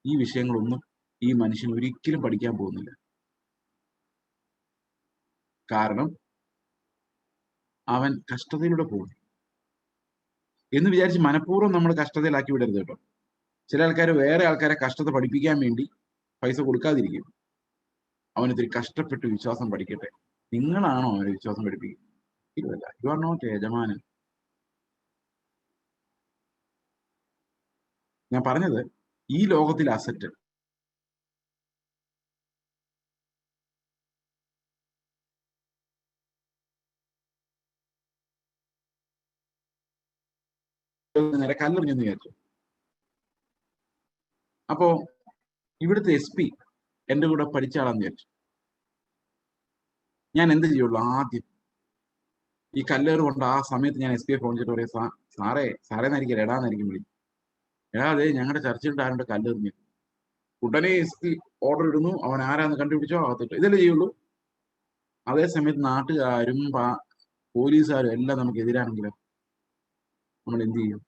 ഈ വിഷയങ്ങളൊന്നും ഈ മനുഷ്യൻ ഒരിക്കലും പഠിക്കാൻ പോകുന്നില്ല. കാരണം അവൻ കഷ്ടതയിലൂടെ പോകും എന്ന് വിചാരിച്ച് മനഃപൂർവ്വം നമ്മൾ കഷ്ടതയിലാക്കി വിടരുത് കേട്ടോ. ചില ആൾക്കാർ വേറെ ആൾക്കാരെ കഷ്ടത പഠിപ്പിക്കാൻ വേണ്ടി പൈസ കൊടുക്കാതിരിക്കും. അവനിത്തിരി കഷ്ടപ്പെട്ട് വിശ്വാസം പഠിക്കട്ടെ. നിങ്ങളാണോ അവരെ വിശ്വാസം പഠിപ്പിക്കുന്നത്? ഇല്ല, യു ആർ നോട്ട് യജമാനൻ. ഞാൻ പറഞ്ഞത് ഈ ലോകത്തിലെ അസറ്റ് നേരെ കല്ലെറിഞ്ഞെന്ന് വിചാരിച്ചു. അപ്പോ ഇവിടുത്തെ SP എന്റെ കൂടെ പഠിച്ച ആളാന്ന് വിചാരിച്ചു. ഞാൻ എന്ത് ചെയ്യുള്ളൂ? ആദ്യം ഈ കല്ലേറ് കൊണ്ട് ആ സമയത്ത് ഞാൻ SP ഫോൺ ചെയ്തിട്ട് പറയും, സാറേന്നായിരിക്കും എടാന്നായിരിക്കും വിളിക്കും. എടാ അതെ ഞങ്ങളുടെ ചർച്ചയിൽ ആരുടെ കല്ലെറിഞ്ഞു. ഉടനെ SP ഓർഡർ ഇടുന്നു, അവൻ ആരാന്ന് കണ്ടുപിടിച്ചോ അകത്തിട്ട്. ഇതല്ലേ ചെയ്യുള്ളൂ. അതേ സമയത്ത് നാട്ടുകാരും പോലീസുകാരും എല്ലാം നമുക്ക് എതിരാണെങ്കിലോ നമ്മൾ എന്ത് ചെയ്യും?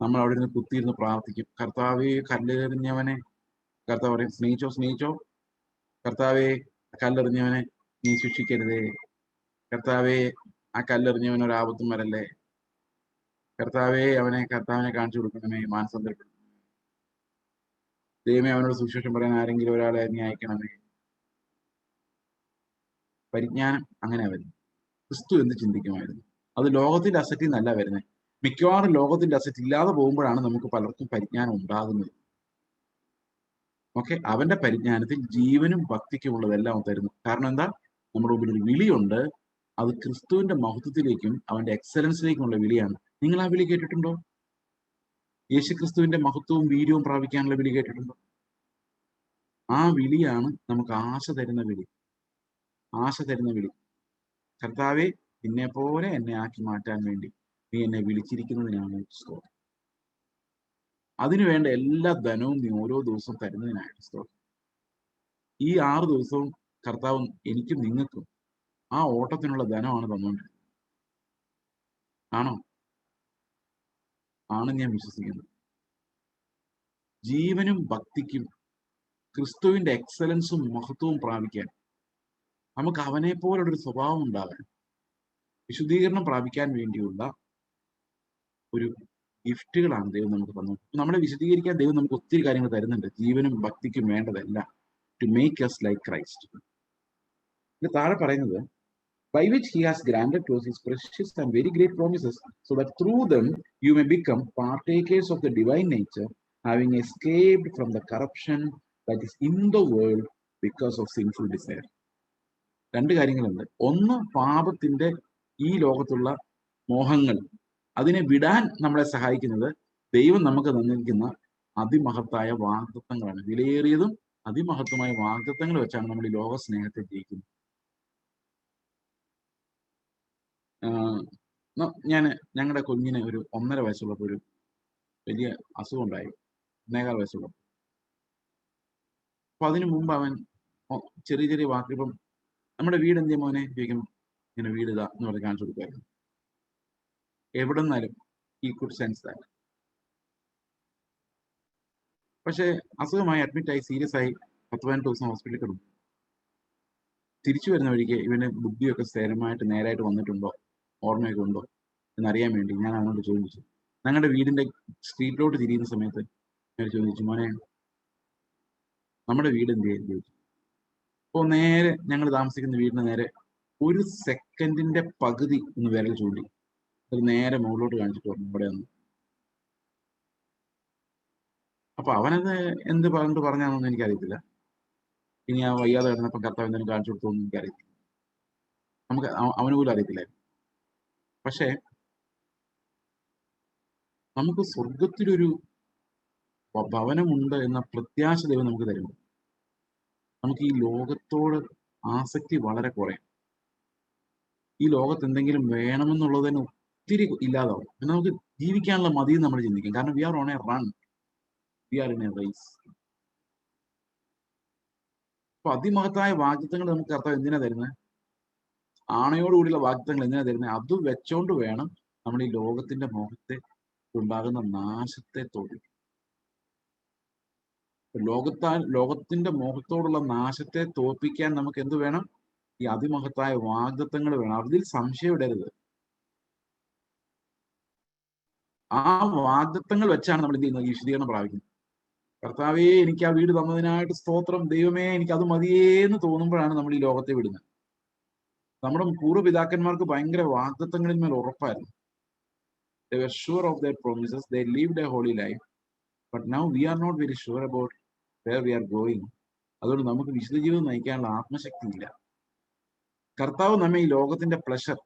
നമ്മൾ അവിടെ ഇരുന്ന് കുത്തിയിരുന്ന് പ്രാർത്ഥിക്കും, കർത്താവേ കല്ലെറിഞ്ഞവനെ, കർത്താവ് പറയും സ്നേഹിച്ചോ, കർത്താവേ കല്ലെറിഞ്ഞവനെ നീ ശിക്ഷിക്കരുതേ, കർത്താവേ ആ കല്ലെറിഞ്ഞവൻ ഒരാപത്തും വരല്ലേ, കർത്താവിനെ കാണിച്ചു കൊടുക്കണമേ, മാനസാന്തരപ്പെടുത്തണമേ, ദൈവമേ അവനോട് സുവിശേഷം പറയാൻ ആരെങ്കിലും ഒരാളെ നീ അയക്കണമേ. പരിജ്ഞാനം അങ്ങനെ വരുന്നത്. ക്രിസ്തു എന്ത് ചിന്തിക്കുമായിരുന്നു? അത് ലോകത്തിന്റെ അസറ്റിൽ നിന്നല്ല വരുന്നത്. മിക്കവാറും ലോകത്തിന്റെ അസറ്റ് ഇല്ലാതെ പോകുമ്പോഴാണ് നമുക്ക് പലർക്കും പരിജ്ഞാനം ഉണ്ടാകുന്നത്. ഓക്കെ, അവന്റെ പരിജ്ഞാനത്തിൽ ജീവനും ഭക്തിക്കുമുള്ളതെല്ലാം തരുന്നു. കാരണം എന്താ? നമ്മുടെ മുമ്പിൽ ഒരു വിളിയുണ്ട്. അത് ക്രിസ്തുവിന്റെ മഹത്വത്തിലേക്കും അവന്റെ എക്സലൻസിലേക്കുമുള്ള വിളിയാണ്. നിങ്ങൾ ആ വിളി കേട്ടിട്ടുണ്ടോ? യേശു ക്രിസ്തുവിന്റെ മഹത്വവും വീര്യവും പ്രാപിക്കാനുള്ള വിളി കേട്ടിട്ടുണ്ടോ? ആ വിളിയാണ് നമുക്ക് ആശ തരുന്ന വിളി. കർത്താവെ നിന്നെ പോലെ എന്നെ ആക്കി മാറ്റാൻ വേണ്ടി നീ എന്നെ വിളിച്ചിരിക്കുന്നതിനാണ് സ്തോത്രം. അതിനുവേണ്ട എല്ലാ ധനവും നീ ഓരോ ദിവസവും തരുന്നതിനായിട്ട് സ്തോത്രം. ഈ 6 ദിവസവും കർത്താവ് എനിക്കും നിങ്ങൾക്കും ആ ഓട്ടത്തിനുള്ള ധനമാണ് തന്നുകൊണ്ടിരുന്നത്. ആണോ? ആണെന്ന് ഞാൻ വിശ്വസിക്കുന്നു. ജീവനും ഭക്തിക്കും ക്രിസ്തുവിന്റെ എക്സലൻസും മഹത്വവും പ്രാപിക്കാൻ നമുക്ക് അവനെ പോലുള്ളൊരു സ്വഭാവം ഉണ്ടാകാൻ, വിശുദ്ധീകരണം പ്രാപിക്കാൻ വേണ്ടിയുള്ള ഒരു ഗിഫ്റ്റുകളാണ് ദൈവം നമുക്ക് തന്നു. നമ്മളെ വിശദീകരിക്കാൻ ദൈവം നമുക്ക് ഒത്തിരി കാര്യങ്ങൾ തരുന്നുണ്ട്. ജീവനും ഭക്തിക്കും വേണ്ടതെല്ലാം to make us like Christ. ഇത് താഴെ പറയുന്നത്, by which he has granted to us his precious and very great promises, so that through them you may become partakers of the divine nature, having escaped from the corruption that is in the world because of sinful desire. 2 കാര്യങ്ങളുണ്ട്. ഒന്ന്, പാപത്തിന്റെ ഈ ലോകത്തുള്ള മോഹങ്ങൾ, അതിനെ വിടാൻ നമ്മളെ സഹായിക്കുന്നത് ദൈവം നമുക്ക് തന്നിരിക്കുന്ന അതിമഹത്തായ വാഗ്ദത്തങ്ങളാണ്. വിലയേറിയതും അതിമഹത്വമായ വാഗ്ദത്തങ്ങൾ വെച്ചാണ് നമ്മൾ ഈ ലോക സ്നേഹത്തെ ജയിക്കുന്നത്. ഞങ്ങളുടെ കുഞ്ഞിന് ഒരു 1.5 വയസ്സുള്ളപ്പോൾ ഒരു വലിയ അസുഖം ഉണ്ടായി, 1.25 വയസ്സുള്ളപ്പോൾ. അപ്പൊ അതിനു മുമ്പ് അവൻ ചെറിയ ചെറിയ വാക്ക്, ഇപ്പം നമ്മുടെ വീട് എന്തിയാ മോനെ ചോദിക്കും, ഇങ്ങനെ വീട് ഇതാ എന്ന് പറഞ്ഞ് കാണിച്ചു കൊടുക്കുമായിരുന്നു. എവിടെ നിന്നാലും ഈ കുഡ് സെൻസ് ദാറ്റ്. പക്ഷെ അസുഖമായി അഡ്മിറ്റായി സീരിയസ് ആയി 10-15 ദിവസം ഹോസ്പിറ്റലിൽ കിടന്നു. തിരിച്ചു വരുന്ന വഴിക്ക് ഇവന് ബുദ്ധിയൊക്കെ സ്ഥിരമായിട്ട് നേരായിട്ട് വന്നിട്ടുണ്ടോ, ഓർമ്മയൊക്കെ ഉണ്ടോ എന്നറിയാൻ വേണ്ടി ഞാൻ അവനോട് ചോദിച്ചു. ഞങ്ങളുടെ വീടിന്റെ സ്ട്രീറ്റിലോട്ട് തിരിയുന്ന സമയത്ത് ഞാൻ ചോദിച്ചു, മോനെ നമ്മുടെ വീട് എന്ത് ചോദിച്ചു. അപ്പോൾ നേരെ ഞങ്ങൾ താമസിക്കുന്ന വീടിന് നേരെ 1 സെക്കൻഡിന്റെ പകുതി ഒന്ന് വിരൽ ചൂണ്ടി അത് നേരെ മുകളിലോട്ട് കാണിച്ചിട്ട് പറഞ്ഞു ഇവിടെ ഒന്ന്. അപ്പൊ അവനത് എന്ത് പറഞ്ഞിട്ട് പറഞ്ഞാന്നൊന്നും എനിക്കറിയത്തില്ല. ഇനി ആ വയ്യാതെ കിടന്നപ്പം കർത്താവ് എന്തെങ്കിലും കാണിച്ചു കൊടുത്തോന്നും എനിക്കറിയത്തില്ല. നമുക്ക് അവന് പോലും അറിയത്തില്ലായിരുന്നു. പക്ഷേ നമുക്ക് സ്വർഗത്തിലൊരു ഭവനമുണ്ട് എന്ന പ്രത്യാശ ദൈവം നമുക്ക് തരുന്നു. നമുക്ക് ഈ ലോകത്തോട് ആസക്തി വളരെ കുറയും. ഈ ലോകത്ത് എന്തെങ്കിലും വേണമെന്നുള്ളതിന് ഒത്തിരി ഇല്ലാതാവും. പിന്നെ നമുക്ക് ജീവിക്കാനുള്ള മതി നമ്മൾ ചിന്തിക്കും. കാരണം we are on a run, we are in a race. അപ്പൊ അതിമഹത്തായ വാഗ്ദത്തങ്ങൾ നമുക്ക് കർത്താവ് എന്തിനാ തരുന്നത്? ആണയോടുകൂടിയുള്ള വാഗ്ദത്തങ്ങൾ എന്തിനാ തരുന്നത്? അത് വെച്ചോണ്ട് വേണം നമ്മൾ ഈ ലോകത്തിന്റെ മോഹത്തെ ഉണ്ടാകുന്ന നാശത്തെ തോൽപ്പിക്കാൻ. ലോകത്തിന്റെ മോഹത്തോടുള്ള നാശത്തെ തോൽപ്പിക്കാൻ നമുക്ക് എന്ത് വേണം? ഈ അതിമഹത്തായ വാഗ്ദത്തങ്ങൾ വേണം. അതിൽ സംശയം ഇടരുത്. ആ വാഗ്ദത്തങ്ങൾ വെച്ചാണ് നമ്മൾ എന്ത് ചെയ്യുന്നത്? ഈ വിശദീകരണം പ്രാപിക്കുന്നത്. കർത്താവേ എനിക്ക് ആ വീട് തന്നതിനായിട്ട് സ്തോത്രം, ദൈവമേ എനിക്ക് അത് മതിയേന്ന് തോന്നുമ്പോഴാണ് നമ്മൾ ഈ ലോകത്തെ വിടുന്നത്. നമ്മുടെ പൂർവ്വപിതാക്കന്മാർക്ക് ഭയങ്കര വാഗ്ദത്തങ്ങളിൽ മേൽ ഉറപ്പായിരുന്നു. They were sure of their promises. They lived a holy life. But now we are not very sure about where we are going. അതുകൊണ്ട് നമുക്ക് വിശുദ്ധ ജീവിതം നയിക്കാനുള്ള ആത്മശക്തി ഇല്ല. കർത്താവ് നമ്മെ ഈ ലോകത്തിന്റെ പ്ലഷർ,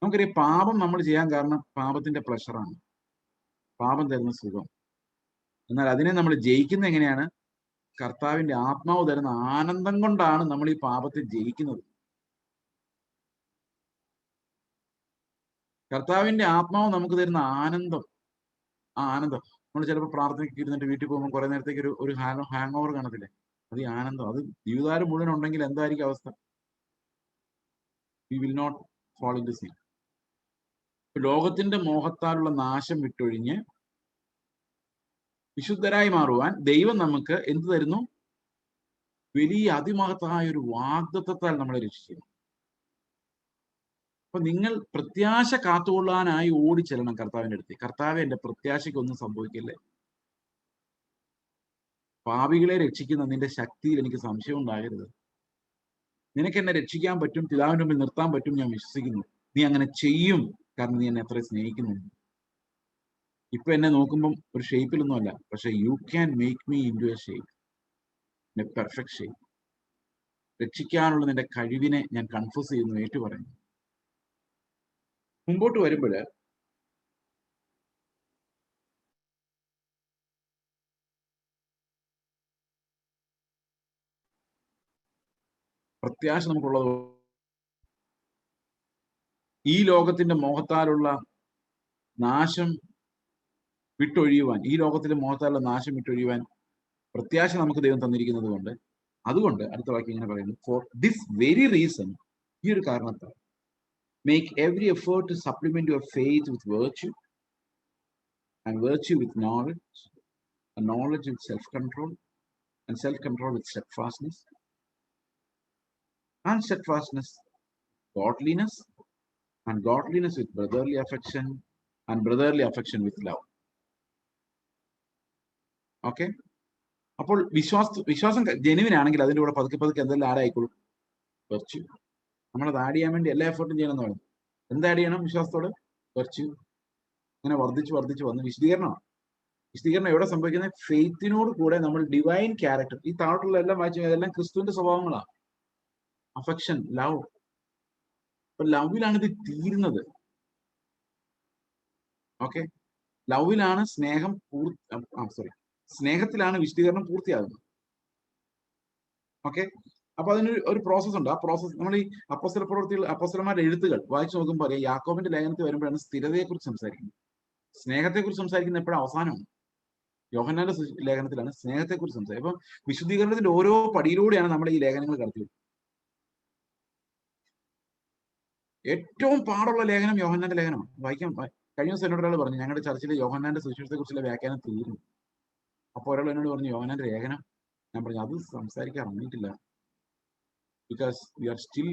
നമുക്കറിയാം പാപം നമ്മൾ ചെയ്യാൻ കാരണം പാപത്തിന്റെ പ്ലഷറാണ്, പാപം തരുന്ന സുഖം. എന്നാൽ അതിനെ നമ്മൾ ജയിക്കുന്ന എങ്ങനെയാണ്? കർത്താവിന്റെ ആത്മാവ് തരുന്ന ആനന്ദം കൊണ്ടാണ് നമ്മൾ ഈ പാപത്തെ ജയിക്കുന്നത്. കർത്താവിന്റെ ആത്മാവ് നമുക്ക് തരുന്ന ആനന്ദം, ആ ആനന്ദം നമ്മൾ ചിലപ്പോൾ പ്രാർത്ഥനയ്ക്ക് ഇരുന്നിട്ട് വീട്ടിൽ പോകുമ്പോൾ കുറെ നേരത്തേക്ക് ഒരു ഹാങ് ഓവർ കാണത്തില്ലേ? അത് ഈ ആനന്ദം. അത് ജീവിതകാലം മുഴുവൻ ഉണ്ടെങ്കിൽ എന്തായിരിക്കും അവസ്ഥ? We will not fall into sin. ലോകത്തിന്റെ മോഹത്താലുള്ള നാശം വിട്ടൊഴിഞ്ഞ് വിശുദ്ധരായി മാറുവാൻ ദൈവം നമുക്ക് എന്ത് തരുന്നു? വലിയ അതിമഹത്തായ ഒരു വാഗ്ദത്തത്താൽ നമ്മളെ രക്ഷിക്കുന്നു. അപ്പൊ നിങ്ങൾ പ്രത്യാശ കാത്തുകൊള്ളാനായി ഓടിച്ചെല്ലണം കർത്താവിന്റെ അടുത്ത്. കർത്താവെ എന്റെ പ്രത്യാശയ്ക്കൊന്നും സംഭവിക്കില്ലേ? പാപികളെ രക്ഷിക്കുന്ന നിന്റെ ശക്തിയിൽ എനിക്ക് സംശയം ഉണ്ടാകരുത്. നിനക്ക് എന്നെ രക്ഷിക്കാൻ പറ്റും, പിതാവിന്റെ മുമ്പിൽ നിർത്താൻ പറ്റും, ഞാൻ വിശ്വസിക്കുന്നു. നീ അങ്ങനെ ചെയ്യും, കാരണം നീ എന്നെ അത്ര സ്നേഹിക്കുന്നു. ഇപ്പൊ എന്നെ നോക്കുമ്പം ഒരു ഷേപ്പിലൊന്നുമല്ല, പക്ഷെ you can make me into a shape, a perfect shape. രക്ഷിക്കാനുള്ള നിന്റെ കഴിവിനെ ഞാൻ കൺഫ്യൂസ് ചെയ്യുന്നു, ഏറ്റുപറയുന്നു. മുമ്പോട്ട് വരുമ്പോൾ പ്രത്യാശ നമുക്കുള്ളത് ഈ ലോകത്തിന്റെ മോഹത്താലുള്ള നാശം വിട്ടൊഴിയുവാൻ, ഈ ലോകത്തിലെ മോഹത്താലുള്ള നാശം വിട്ടൊഴിയുവാൻ പ്രത്യാശ നമുക്ക് ദൈവം തന്നിരിക്കുന്നത് കൊണ്ട്, അതുകൊണ്ട് അടുത്ത വാക്യം ഇങ്ങനെ പറയുന്നു, ഫോർ ദിസ് വെരി റീസൺ, ഈ ഒരു കാരണത്താൽ, make every effort to supplement your faith with virtue, and virtue with knowledge, and knowledge with self-control, and self-control with steadfastness, and steadfastness godliness, and godliness with brotherly affection, and brotherly affection with love. Okay, അപ്പോൾ വിശ്വാസം genuine ആണെങ്കിൽ അതിൻ്റെ കൂടെ പതുക്കെ പതുക്കെ എന്തെല്ലാം add ആയിക്കോളും? Virtue. നമ്മളത് ആഡ് ചെയ്യാൻ വേണ്ടി എല്ലാ എഫേർട്ടും ചെയ്യണം എന്ന് പറയുന്നത്. എന്ത് ആഡ് ചെയ്യണം വിശ്വാസത്തോട്? വെർച്യൂ. അങ്ങനെ വർദ്ധിച്ച് വർദ്ധിച്ച് വന്ന് വിശദീകരണം എവിടെ സംഭവിക്കുന്നത്? ഫെയ്ത്തിനോട് കൂടെ നമ്മൾ ഡിവൈൻ ക്യാരക്ടർ, ഈ താഴോട്ടുള്ള എല്ലാം വായിച്ചു, അതെല്ലാം ക്രിസ്തുവിന്റെ സ്വഭാവങ്ങളാണ്. Affection, love. അപ്പൊ ലവിലാണ് ഇത് തീരുന്നത്. ഓക്കെ, ലവിലാണ് സ്നേഹം സ്നേഹത്തിലാണ് വിശദീകരണം പൂർത്തിയാകുന്നത്. ഓക്കെ, അപ്പൊ അതിനൊരു പ്രോസസ് ഉണ്ട്. ആ പ്രോസസ് നമ്മൾ ഈ അപ്പോസ്തല പ്രവൃത്തികൾ, അപ്പോസ്തലന്മാരുടെ എഴുത്തുകൾ വായിച്ചു നോക്കുമ്പോൾ അറിയാം, യാക്കോബിന്റെ ലേഖനത്തിൽ വരുമ്പോഴാണ് സ്ഥിരതയെക്കുറിച്ച് സംസാരിക്കുന്നത്. സ്നേഹത്തെക്കുറിച്ച് സംസാരിക്കുന്ന എപ്പോഴും അവസാനമാണ്. യോഹന്നാന്റെ ലേഖനത്തിലാണ് സ്നേഹത്തെക്കുറിച്ച് സംസാരിക്കുന്നത്. അപ്പൊ വിശുദ്ധീകരണത്തിന്റെ ഓരോ പടിയിലൂടെയാണ് നമ്മൾ ഈ ലേഖനങ്ങൾ കടത്തി. ഏറ്റവും പാടുള്ള ലേഖനം യോഹന്നാന്റെ ലേഖനമാണ്. വായിക്കാൻ കഴിഞ്ഞ ദിവസം എന്നോട് ഒരാൾ പറഞ്ഞു, ഞങ്ങളുടെ ചർച്ചിൽ യോഹന്നാന്റെ സുവിശേഷത്തെ കുറിച്ചുള്ള വ്യാഖ്യാനം തീരുന്നു. അപ്പൊ ഒരാൾ എന്നോട് പറഞ്ഞു, യോഹന്നാന്റെ ലേഖനം. ഞാൻ പറഞ്ഞു, അത് സംസാരിക്കാൻ അറിഞ്ഞിട്ടില്ല. Because we are still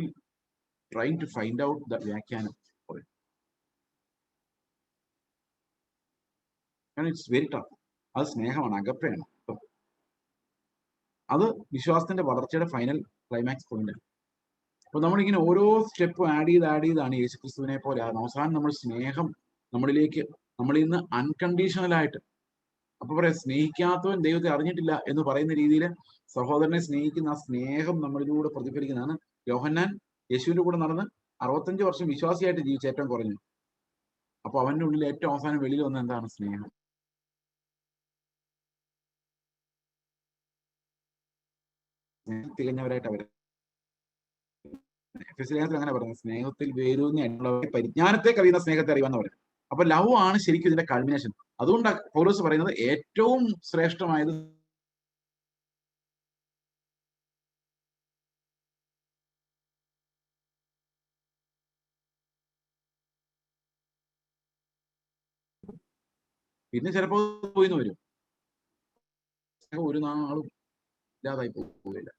trying to find out the വ്യാഖ്യാനം. It's very tough. അത് സ്നേഹമാണ്, അഗപ്പയാണ്. അത് വിശ്വാസത്തിന്റെ വളർച്ചയുടെ ഫൈനൽ ക്ലൈമാക്സ് പോയിന്റ് ആണ്. അപ്പൊ നമ്മളിങ്ങനെ ഓരോ സ്റ്റെപ്പ് ആഡ് ചെയ്താണ് യേശുക്രിസ്തുവിനെ പോലെ അവസാനം നമ്മൾ സ്നേഹം നമ്മളിലേക്ക്, നമ്മളിൽ നിന്ന് അൺകണ്ടീഷണൽ ആയിട്ട്, അപ്പൊ പറയാം, സ്നേഹിക്കാത്തവൻ ദൈവത്തെ അറിഞ്ഞിട്ടില്ല എന്ന് പറയുന്ന രീതിയിൽ സഹോദരനെ സ്നേഹിക്കുന്ന ആ സ്നേഹം നമ്മളിലൂടെ പ്രതിഫലിക്കുന്നതാണ്. യോഹന്നാൻ യേശുവിന്റെ കൂടെ നടന്ന് 65 വർഷം വിശ്വാസിയായിട്ട് ജീവിച്ച ഏറ്റവും കുറഞ്ഞു. അപ്പൊ അവന്റെ ഉള്ളിൽ ഏറ്റവും അവസാനം വെളിയിൽ വന്ന എന്താണ്? സ്നേഹം. തികഞ്ഞവരായിട്ട് അവര് ലേഖനത്തിൽ അങ്ങനെ പറയുന്നത്, സ്നേഹത്തിൽ വേരൂന്നിയുള്ള പരിജ്ഞാനത്തെ കവിയുന്ന സ്നേഹത്തെ അറിയാന്ന് പറയുന്നത്. അപ്പൊ ലവ് ആണ് ശരിക്കും ഇതിന്റെ കൾമിനേഷൻ. അതുകൊണ്ടാണ് പൗലോസ് പറയുന്നത് ഏറ്റവും ശ്രേഷ്ഠമായത് പിന്നെ ചിലപ്പോൾ പോയിന്ന് വരും. ഒരു നാളും ഇല്ലാതായി പോകില്ല.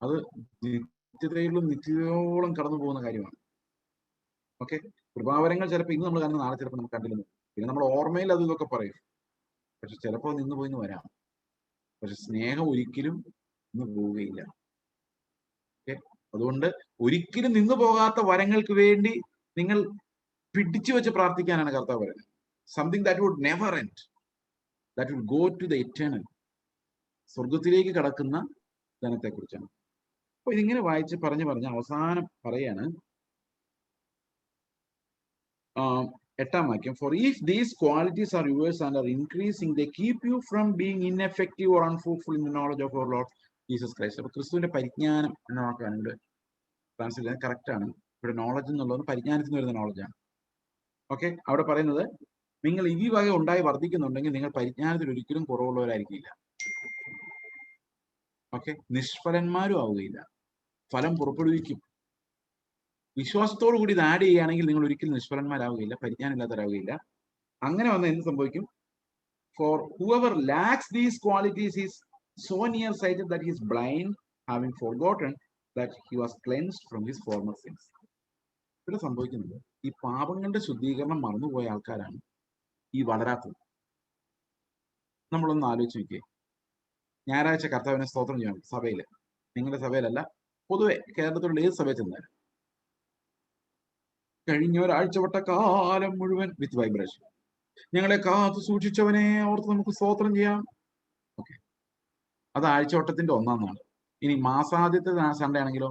അത് നിത്യതയിലും നിത്യതയോളം കടന്നു പോകുന്ന കാര്യമാണ്. ഓക്കെ, കൃപാവരങ്ങൾ ചിലപ്പോൾ ഇന്ന് നമ്മൾ കാണുന്ന നാളെ ചിലപ്പോൾ നമുക്ക് കണ്ടില്ലെന്ന്. പിന്നെ നമ്മൾ ഓർമ്മയിൽ അത് ഇതൊക്കെ പറയും, പക്ഷെ ചിലപ്പോൾ നിന്ന് പോയിന്ന് വരാം. പക്ഷെ സ്നേഹം ഒരിക്കലും നിന്ന് പോവുകയില്ല. ഓക്കെ, അതുകൊണ്ട് ഒരിക്കലും നിന്നു പോകാത്ത വരങ്ങൾക്ക് വേണ്ടി നിങ്ങൾ പിടിച്ചു വെച്ച് പ്രാർത്ഥിക്കാനാണ് കർത്താവ് പറയുന്നത്. Something that would never end, that would go to the eternal, സ്വർഗത്തിലേക്ക് കടക്കുന്ന ധനത്തെ കുറിച്ചാണ്. അപ്പൊ ഇതിങ്ങനെ വായിച്ച് പറഞ്ഞ് അവസാനം പറയാണ് 8ാം വാക്യം, for if these qualities are yours and are increasing they keep you from being ineffective or unfruitful in the knowledge of our Lord Jesus Christ. അപ്പൊ ക്രിസ്തുവിന്റെ പരിജ്ഞാനം എന്ന വാക്കാണ് ഇവിടെ ട്രാൻസ്ലേറ്റ് ചെയ്യുന്നത്. കറക്റ്റ് ആണ്. ഇവിടെ നോളജ് എന്നുള്ളത് പരിജ്ഞാനത്തിന് വരുന്ന നോളജാണ്. ഓക്കെ, അവിടെ പറയുന്നത് നിങ്ങൾ ഈ വക ഉണ്ടായി വർദ്ധിക്കുന്നുണ്ടെങ്കിൽ നിങ്ങൾ പരിജ്ഞാനത്തിൽ ഒരിക്കലും കുറവുള്ളവരായിരിക്കില്ല. ഓക്കെ, നിഷ്ഫലന്മാരും ആവുകയില്ല, ഫലം പുറപ്പെടുവിക്കും. വിശ്വാസത്തോടു കൂടി ഇത് ആഡ് ചെയ്യുകയാണെങ്കിൽ നിങ്ങൾ ഒരിക്കലും നിഷ്ഫലന്മാരാവുകയില്ല, പരിജ്ഞാനം ഇല്ലാത്തവരാവുകയില്ല. അങ്ങനെ വന്നാൽ എന്ത് സംഭവിക്കും? For whoever lacks these qualities is so nearsighted that he is blind, having forgotten that he was cleansed from his former sins. ഇവിടെ സംഭവിക്കുന്നത് ഈ പാപങ്ങളുടെ ശുദ്ധീകരണം മറന്നുപോയ ആൾക്കാരാണ് ഈ വളരാത്തത്. നമ്മളൊന്ന് ആലോചിച്ച് നോക്കിയേ. ഞായറാഴ്ച കർത്താവിനെ സ്തോത്രം ചെയ്യണം സഭയിൽ, നിങ്ങളുടെ സഭയിലല്ല, പൊതുവെ കേരളത്തിലുള്ള ഏത് സഭയിൽ ചെന്നാലും കഴിഞ്ഞ ഒരാഴ്ചവട്ട കാലം മുഴുവൻ വിത്ത് വൈബ്രേഷൻ, ഞങ്ങളെ കാത്തു സൂക്ഷിച്ചവനെ ഓർത്ത് നമുക്ക് സ്തോത്രം ചെയ്യാം. ഓക്കെ, അത് ആഴ്ചവട്ടത്തിന്റെ 1ാം നാൾ. ഇനി മാസാദ്യത്തെ സൺഡേ ആണെങ്കിലോ,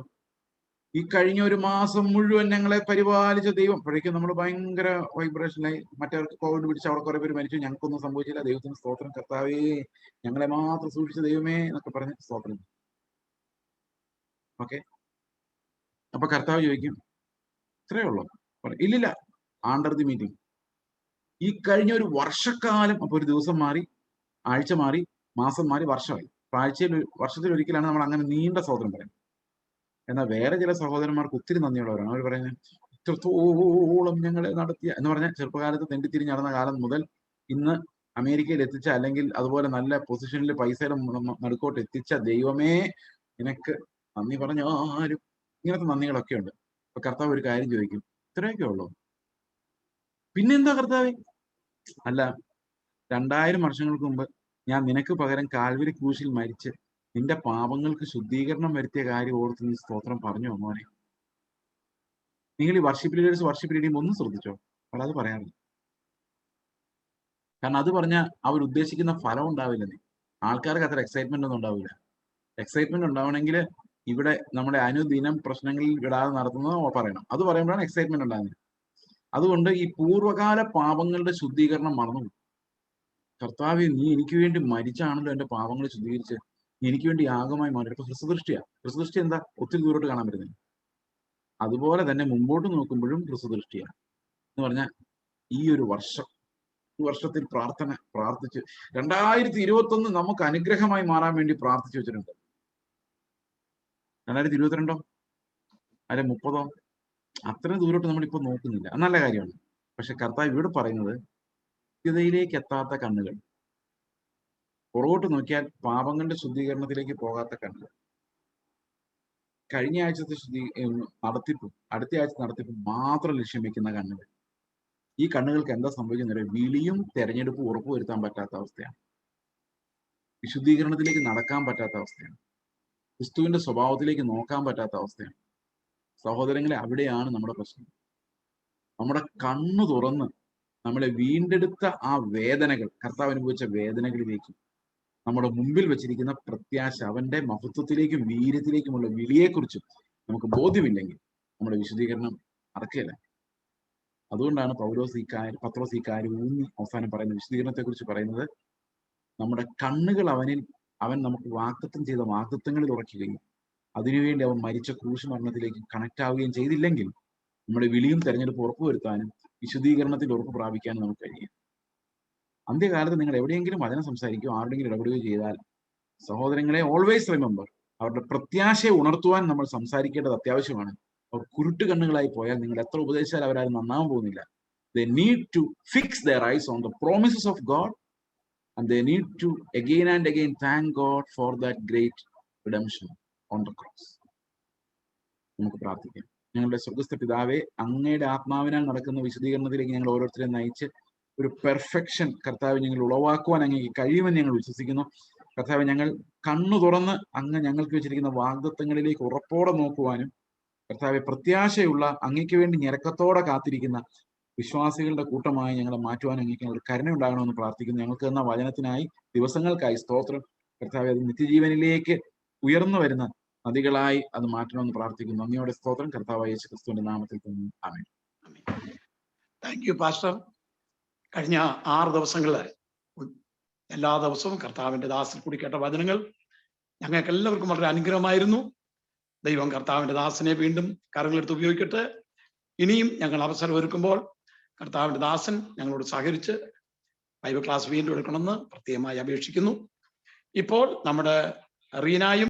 ഈ കഴിഞ്ഞ ഒരു മാസം മുഴുവൻ ഞങ്ങളെ പരിപാലിച്ച ദൈവം. അപ്പോഴേക്കും നമ്മൾ ഭയങ്കര വൈബ്രേഷനായി. മറ്റവർക്ക് കോവിഡ് പിടിച്ച് അവിടെ കുറെ പേര് മരിച്ചു, ഞങ്ങൾക്കൊന്നും സംഭവിച്ചില്ല, ദൈവത്തിന് സ്തോത്രം, കർത്താവേ ഞങ്ങളെ മാത്രം സൂക്ഷിച്ച ദൈവമേ എന്നൊക്കെ പറഞ്ഞ് സ്തോത്രം. ഓക്കെ, അപ്പൊ കർത്താവ് ചോദിക്കും, ഇത്രയേ ഉള്ളൂ? ഇല്ലില്ല, ആണ്ടർ ദി മീറ്റിംഗ്. ഈ കഴിഞ്ഞ ഒരു വർഷക്കാലം, അപ്പൊ ഒരു ദിവസം മാറി, ആഴ്ച മാറി, മാസം മാറി, വർഷമായി. വർഷത്തിൽ ഒരിക്കലാണ് നമ്മൾ അങ്ങനെ നീണ്ട സ്തോത്രം പറയുന്നത്. എന്നാൽ വേറെ ചില സഹോദരന്മാർക്ക് ഒത്തിരി നന്ദിയുള്ളവരാണ്. അവർ പറയുന്നത് ഇത്രത്തോളം ഞങ്ങളെ നടത്തിയ എന്ന് പറഞ്ഞാൽ ചെറുപ്പകാലത്ത് തെണ്ടിത്തിരിഞ്ഞ് നടന്ന കാലം മുതൽ ഇന്ന് അമേരിക്കയിൽ എത്തിച്ച, അല്ലെങ്കിൽ അതുപോലെ നല്ല പൊസിഷനിൽ പൈസയുടെ നടുക്കോട്ട് എത്തിച്ച ദൈവമേ നിനക്ക് നന്ദി പറഞ്ഞാലും, ഇങ്ങനത്തെ നന്ദികളൊക്കെ ഉണ്ട്. അപ്പൊ കർത്താവ് ഒരു കാര്യം ചോദിക്കും, ഇത്രയൊക്കെ ഉള്ളൂ? പിന്നെന്താ കർത്താവേ? അല്ല, 2000 വർഷങ്ങൾക്ക് മുമ്പ് ഞാൻ നിനക്ക് പകരം കാൽവരി ക്രൂശിൽ മരിച്ച് നിന്റെ പാപങ്ങൾക്ക് ശുദ്ധീകരണം വരുത്തിയ കാര്യം ഓർത്ത് നീ സ്തോത്രം പറഞ്ഞു മോനെ. നിങ്ങൾ ഈ വർഷിപ്പ് ലീഡേഴ്സ് വർഷിപ്പ് ലീഡിങ് ഒന്നും ശ്രദ്ധിച്ചോ? അപ്പോൾ അത് പറയാറില്ല. കാരണം അത് പറഞ്ഞാൽ അവർ ഉദ്ദേശിക്കുന്ന ഫലം ഉണ്ടാവില്ലെന്നേ. ആൾക്കാർക്ക് അത്ര എക്സൈറ്റ്മെന്റ് ഒന്നും ഉണ്ടാവില്ല. എക്സൈറ്റ്മെന്റ് ഉണ്ടാവണമെങ്കിൽ ഇവിടെ നമ്മുടെ അനുദിനം പ്രശ്നങ്ങളിൽ വിടാതെ നടത്തുന്നത് പറയണം. അത് പറയുമ്പോഴാണ് എക്സൈറ്റ്മെന്റ് ഉണ്ടാകുന്നത്. അതുകൊണ്ട് ഈ പൂർവ്വകാല പാപങ്ങളുടെ ശുദ്ധീകരണം മറന്നു. കർത്താവെ, നീ എനിക്ക് വേണ്ടി മരിച്ചാണല്ലോ എന്റെ പാപങ്ങൾ ശുദ്ധീകരിച്ച് എനിക്ക് വേണ്ടി യാഗമായി മാറി. ഇപ്പൊ ഹ്രസ്വദൃഷ്ടിയാ. ഹ്രസ്വദൃഷ്ടി എന്താ? ഒത്തിരി ദൂരോട്ട് കാണാൻ പറ്റുന്നില്ല. അതുപോലെ തന്നെ മുമ്പോട്ട് നോക്കുമ്പോഴും ഹ്രസ്വദൃഷ്ടിയാണ്. എന്ന് പറഞ്ഞാൽ ഈ ഒരു വർഷത്തിൽ പ്രാർത്ഥിച്ച് 2021 നമുക്ക് അനുഗ്രഹമായി മാറാൻ വേണ്ടി പ്രാർത്ഥിച്ചു വെച്ചിട്ടുണ്ട്. 2022 അല്ലെ 30 അത്രയും ദൂരോട്ട് നമ്മളിപ്പോ നോക്കുന്നില്ല. നല്ല കാര്യമാണ്. പക്ഷെ കർത്താവ് ഇവിടെ പറയുന്നത് നിത്യതയിലേക്ക് എത്താത്ത കണ്ണുകൾ, പുറകോട്ട് നോക്കിയാൽ പാപങ്ങളുടെ ശുദ്ധീകരണത്തിലേക്ക് പോകാത്ത കണ്ണുകൾ, കഴിഞ്ഞ ആഴ്ചത്തെ നടത്തിപ്പും അടുത്ത ആഴ്ച നടത്തിപ്പും മാത്രം ലക്ഷ്യം വെക്കുന്ന കണ്ണുകൾ. ഈ കണ്ണുകൾക്ക് എന്താ സംഭവിക്കുന്നത്? വിളിയും തെരഞ്ഞെടുപ്പും ഉറപ്പുവരുത്താൻ പറ്റാത്ത അവസ്ഥയാണ്. വിശുദ്ധീകരണത്തിലേക്ക് നടക്കാൻ പറ്റാത്ത അവസ്ഥയാണ്. ക്രിസ്തുവിന്റെ സ്വഭാവത്തിലേക്ക് നോക്കാൻ പറ്റാത്ത അവസ്ഥയാണ്. സഹോദരങ്ങളെ, അവിടെയാണ് നമ്മുടെ പ്രശ്നം. നമ്മുടെ കണ്ണു തുറന്ന് നമ്മളെ വീണ്ടെടുത്ത ആ വേദനകൾ, കർത്താവ് അനുഭവിച്ച വേദനകളിലേക്ക്, നമ്മുടെ മുമ്പിൽ വെച്ചിരിക്കുന്ന പ്രത്യാശ, അവന്റെ മഹത്വത്തിലേക്കും വീര്യത്തിലേക്കുമുള്ള വിളിയെക്കുറിച്ചും നമുക്ക് ബോധ്യമില്ലെങ്കിൽ നമ്മുടെ വിശുദ്ധീകരണം നടക്കുകയില്ല. അതുകൊണ്ടാണ് പത്രോസ് ഈ കാര്യം ഊന്നി അവസാനം പറയുന്നത്, വിശുദ്ധീകരണത്തെ കുറിച്ച് പറയുന്നത്, നമ്മുടെ കണ്ണുകൾ അവൻ നമുക്ക് വാഗ്ദത്തം ചെയ്ത വാഗ്ദത്തങ്ങളിൽ ഉറക്കുകയും അതിനുവേണ്ടി അവൻ മരിച്ച ക്രൂശ് മരണത്തിലേക്ക് കണക്ട് ആവുകയും ചെയ്തില്ലെങ്കിൽ നമ്മുടെ വിളിയും തെരഞ്ഞെടുപ്പ് ഉറപ്പുവരുത്താനും വിശുദ്ധീകരണത്തിൽ ഉറപ്പ് പ്രാപിക്കാനും നമുക്ക് കഴിയും. അന്ത്യകാലത്ത് നിങ്ങൾ എവിടെയെങ്കിലും വചനം സംസാരിക്കുകയോ ആരുടെയെങ്കിലും ഇടപെടുകയോ ചെയ്താൽ, സഹോദരങ്ങളെ, ഓൾവേസ് റിമെമ്പർ, അവരുടെ പ്രത്യാശയെ ഉണർത്തുവാൻ നമ്മൾ സംസാരിക്കേണ്ടത് അത്യാവശ്യമാണ്. അവർ കുരുട്ട് കണ്ണുകളായി പോയാൽ നിങ്ങൾ എത്ര ഉപദേശിച്ചാൽ അവരാരും നന്നാവാൻ പോകുന്നില്ല. They need to fix their eyes on the promises of God, and they need to again and again thank God for that great redemption on the cross. നമുക്ക് പ്രാർത്ഥിക്കാം. ഞങ്ങളുടെ സ്വർഗ്ഗസ്ഥ പിതാവേ, അങ്ങയുടെ ആത്മാവിനാൽ നടക്കുന്ന വിശുദ്ധീകരണത്തിലേക്ക് ഞങ്ങൾ ഓരോരുത്തരെയും നയിച്ച് ഒരു പെർഫെക്ഷൻ കർത്താവ് ഞങ്ങൾ ഉളവാക്കുവാൻ അങ്ങേക്ക് കഴിയുമെന്ന് ഞങ്ങൾ വിശ്വസിക്കുന്നു. കർത്താവ്, ഞങ്ങൾ കണ്ണു തുറന്ന് അങ്ങ് ഞങ്ങൾക്ക് വെച്ചിരിക്കുന്ന വാഗ്ദത്തങ്ങളിലേക്ക് ഉറപ്പോടെ നോക്കുവാനും, കർത്താവെ, പ്രത്യാശയുള്ള അങ്ങയ്ക്ക് വേണ്ടി ഞെരക്കത്തോടെ കാത്തിരിക്കുന്ന വിശ്വാസികളുടെ കൂട്ടമായി ഞങ്ങളെ മാറ്റുവാൻ അങ്ങേക്ക് ഞങ്ങൾ കരുണയുണ്ടാകണമെന്ന് പ്രാർത്ഥിക്കുന്നു. ഞങ്ങൾക്ക് തന്ന വചനത്തിനായി, ദിവസങ്ങൾക്കായി സ്തോത്രം. കർത്താവെ, അത് നിത്യജീവനിലേക്ക് ഉയർന്നു വരുന്ന നദികളായി അത് മാറ്റണമെന്ന് പ്രാർത്ഥിക്കുന്നു. അങ്ങയോടെ സ്തോത്രം. കർത്താവായ യേശു ക്രിസ്തുവിന്റെ നാമത്തിൽ തന്നെ ആമേൻ. Thank you pastor. കഴിഞ്ഞ 6 ദിവസങ്ങളില് എല്ലാ ദിവസവും കർത്താവിന്റെ ദാസിൽ കൂടി കേട്ട വചനങ്ങൾ ഞങ്ങൾക്ക് എല്ലാവർക്കും വളരെ അനുഗ്രഹമായിരുന്നു. ദൈവം കർത്താവിന്റെ ദാസനെ വീണ്ടും കരങ്ങളെടുത്ത് ഉപയോഗിക്കട്ടെ. ഇനിയും ഞങ്ങൾ അവസരം ഒരുക്കുമ്പോൾ കർത്താവിന്റെ ദാസൻ ഞങ്ങളോട് സഹകരിച്ച് ബൈബിൾ ക്ലാസ് വീണ്ടും എടുക്കണമെന്ന് പ്രത്യേകമായി അപേക്ഷിക്കുന്നു. ഇപ്പോൾ നമ്മുടെ റീനായും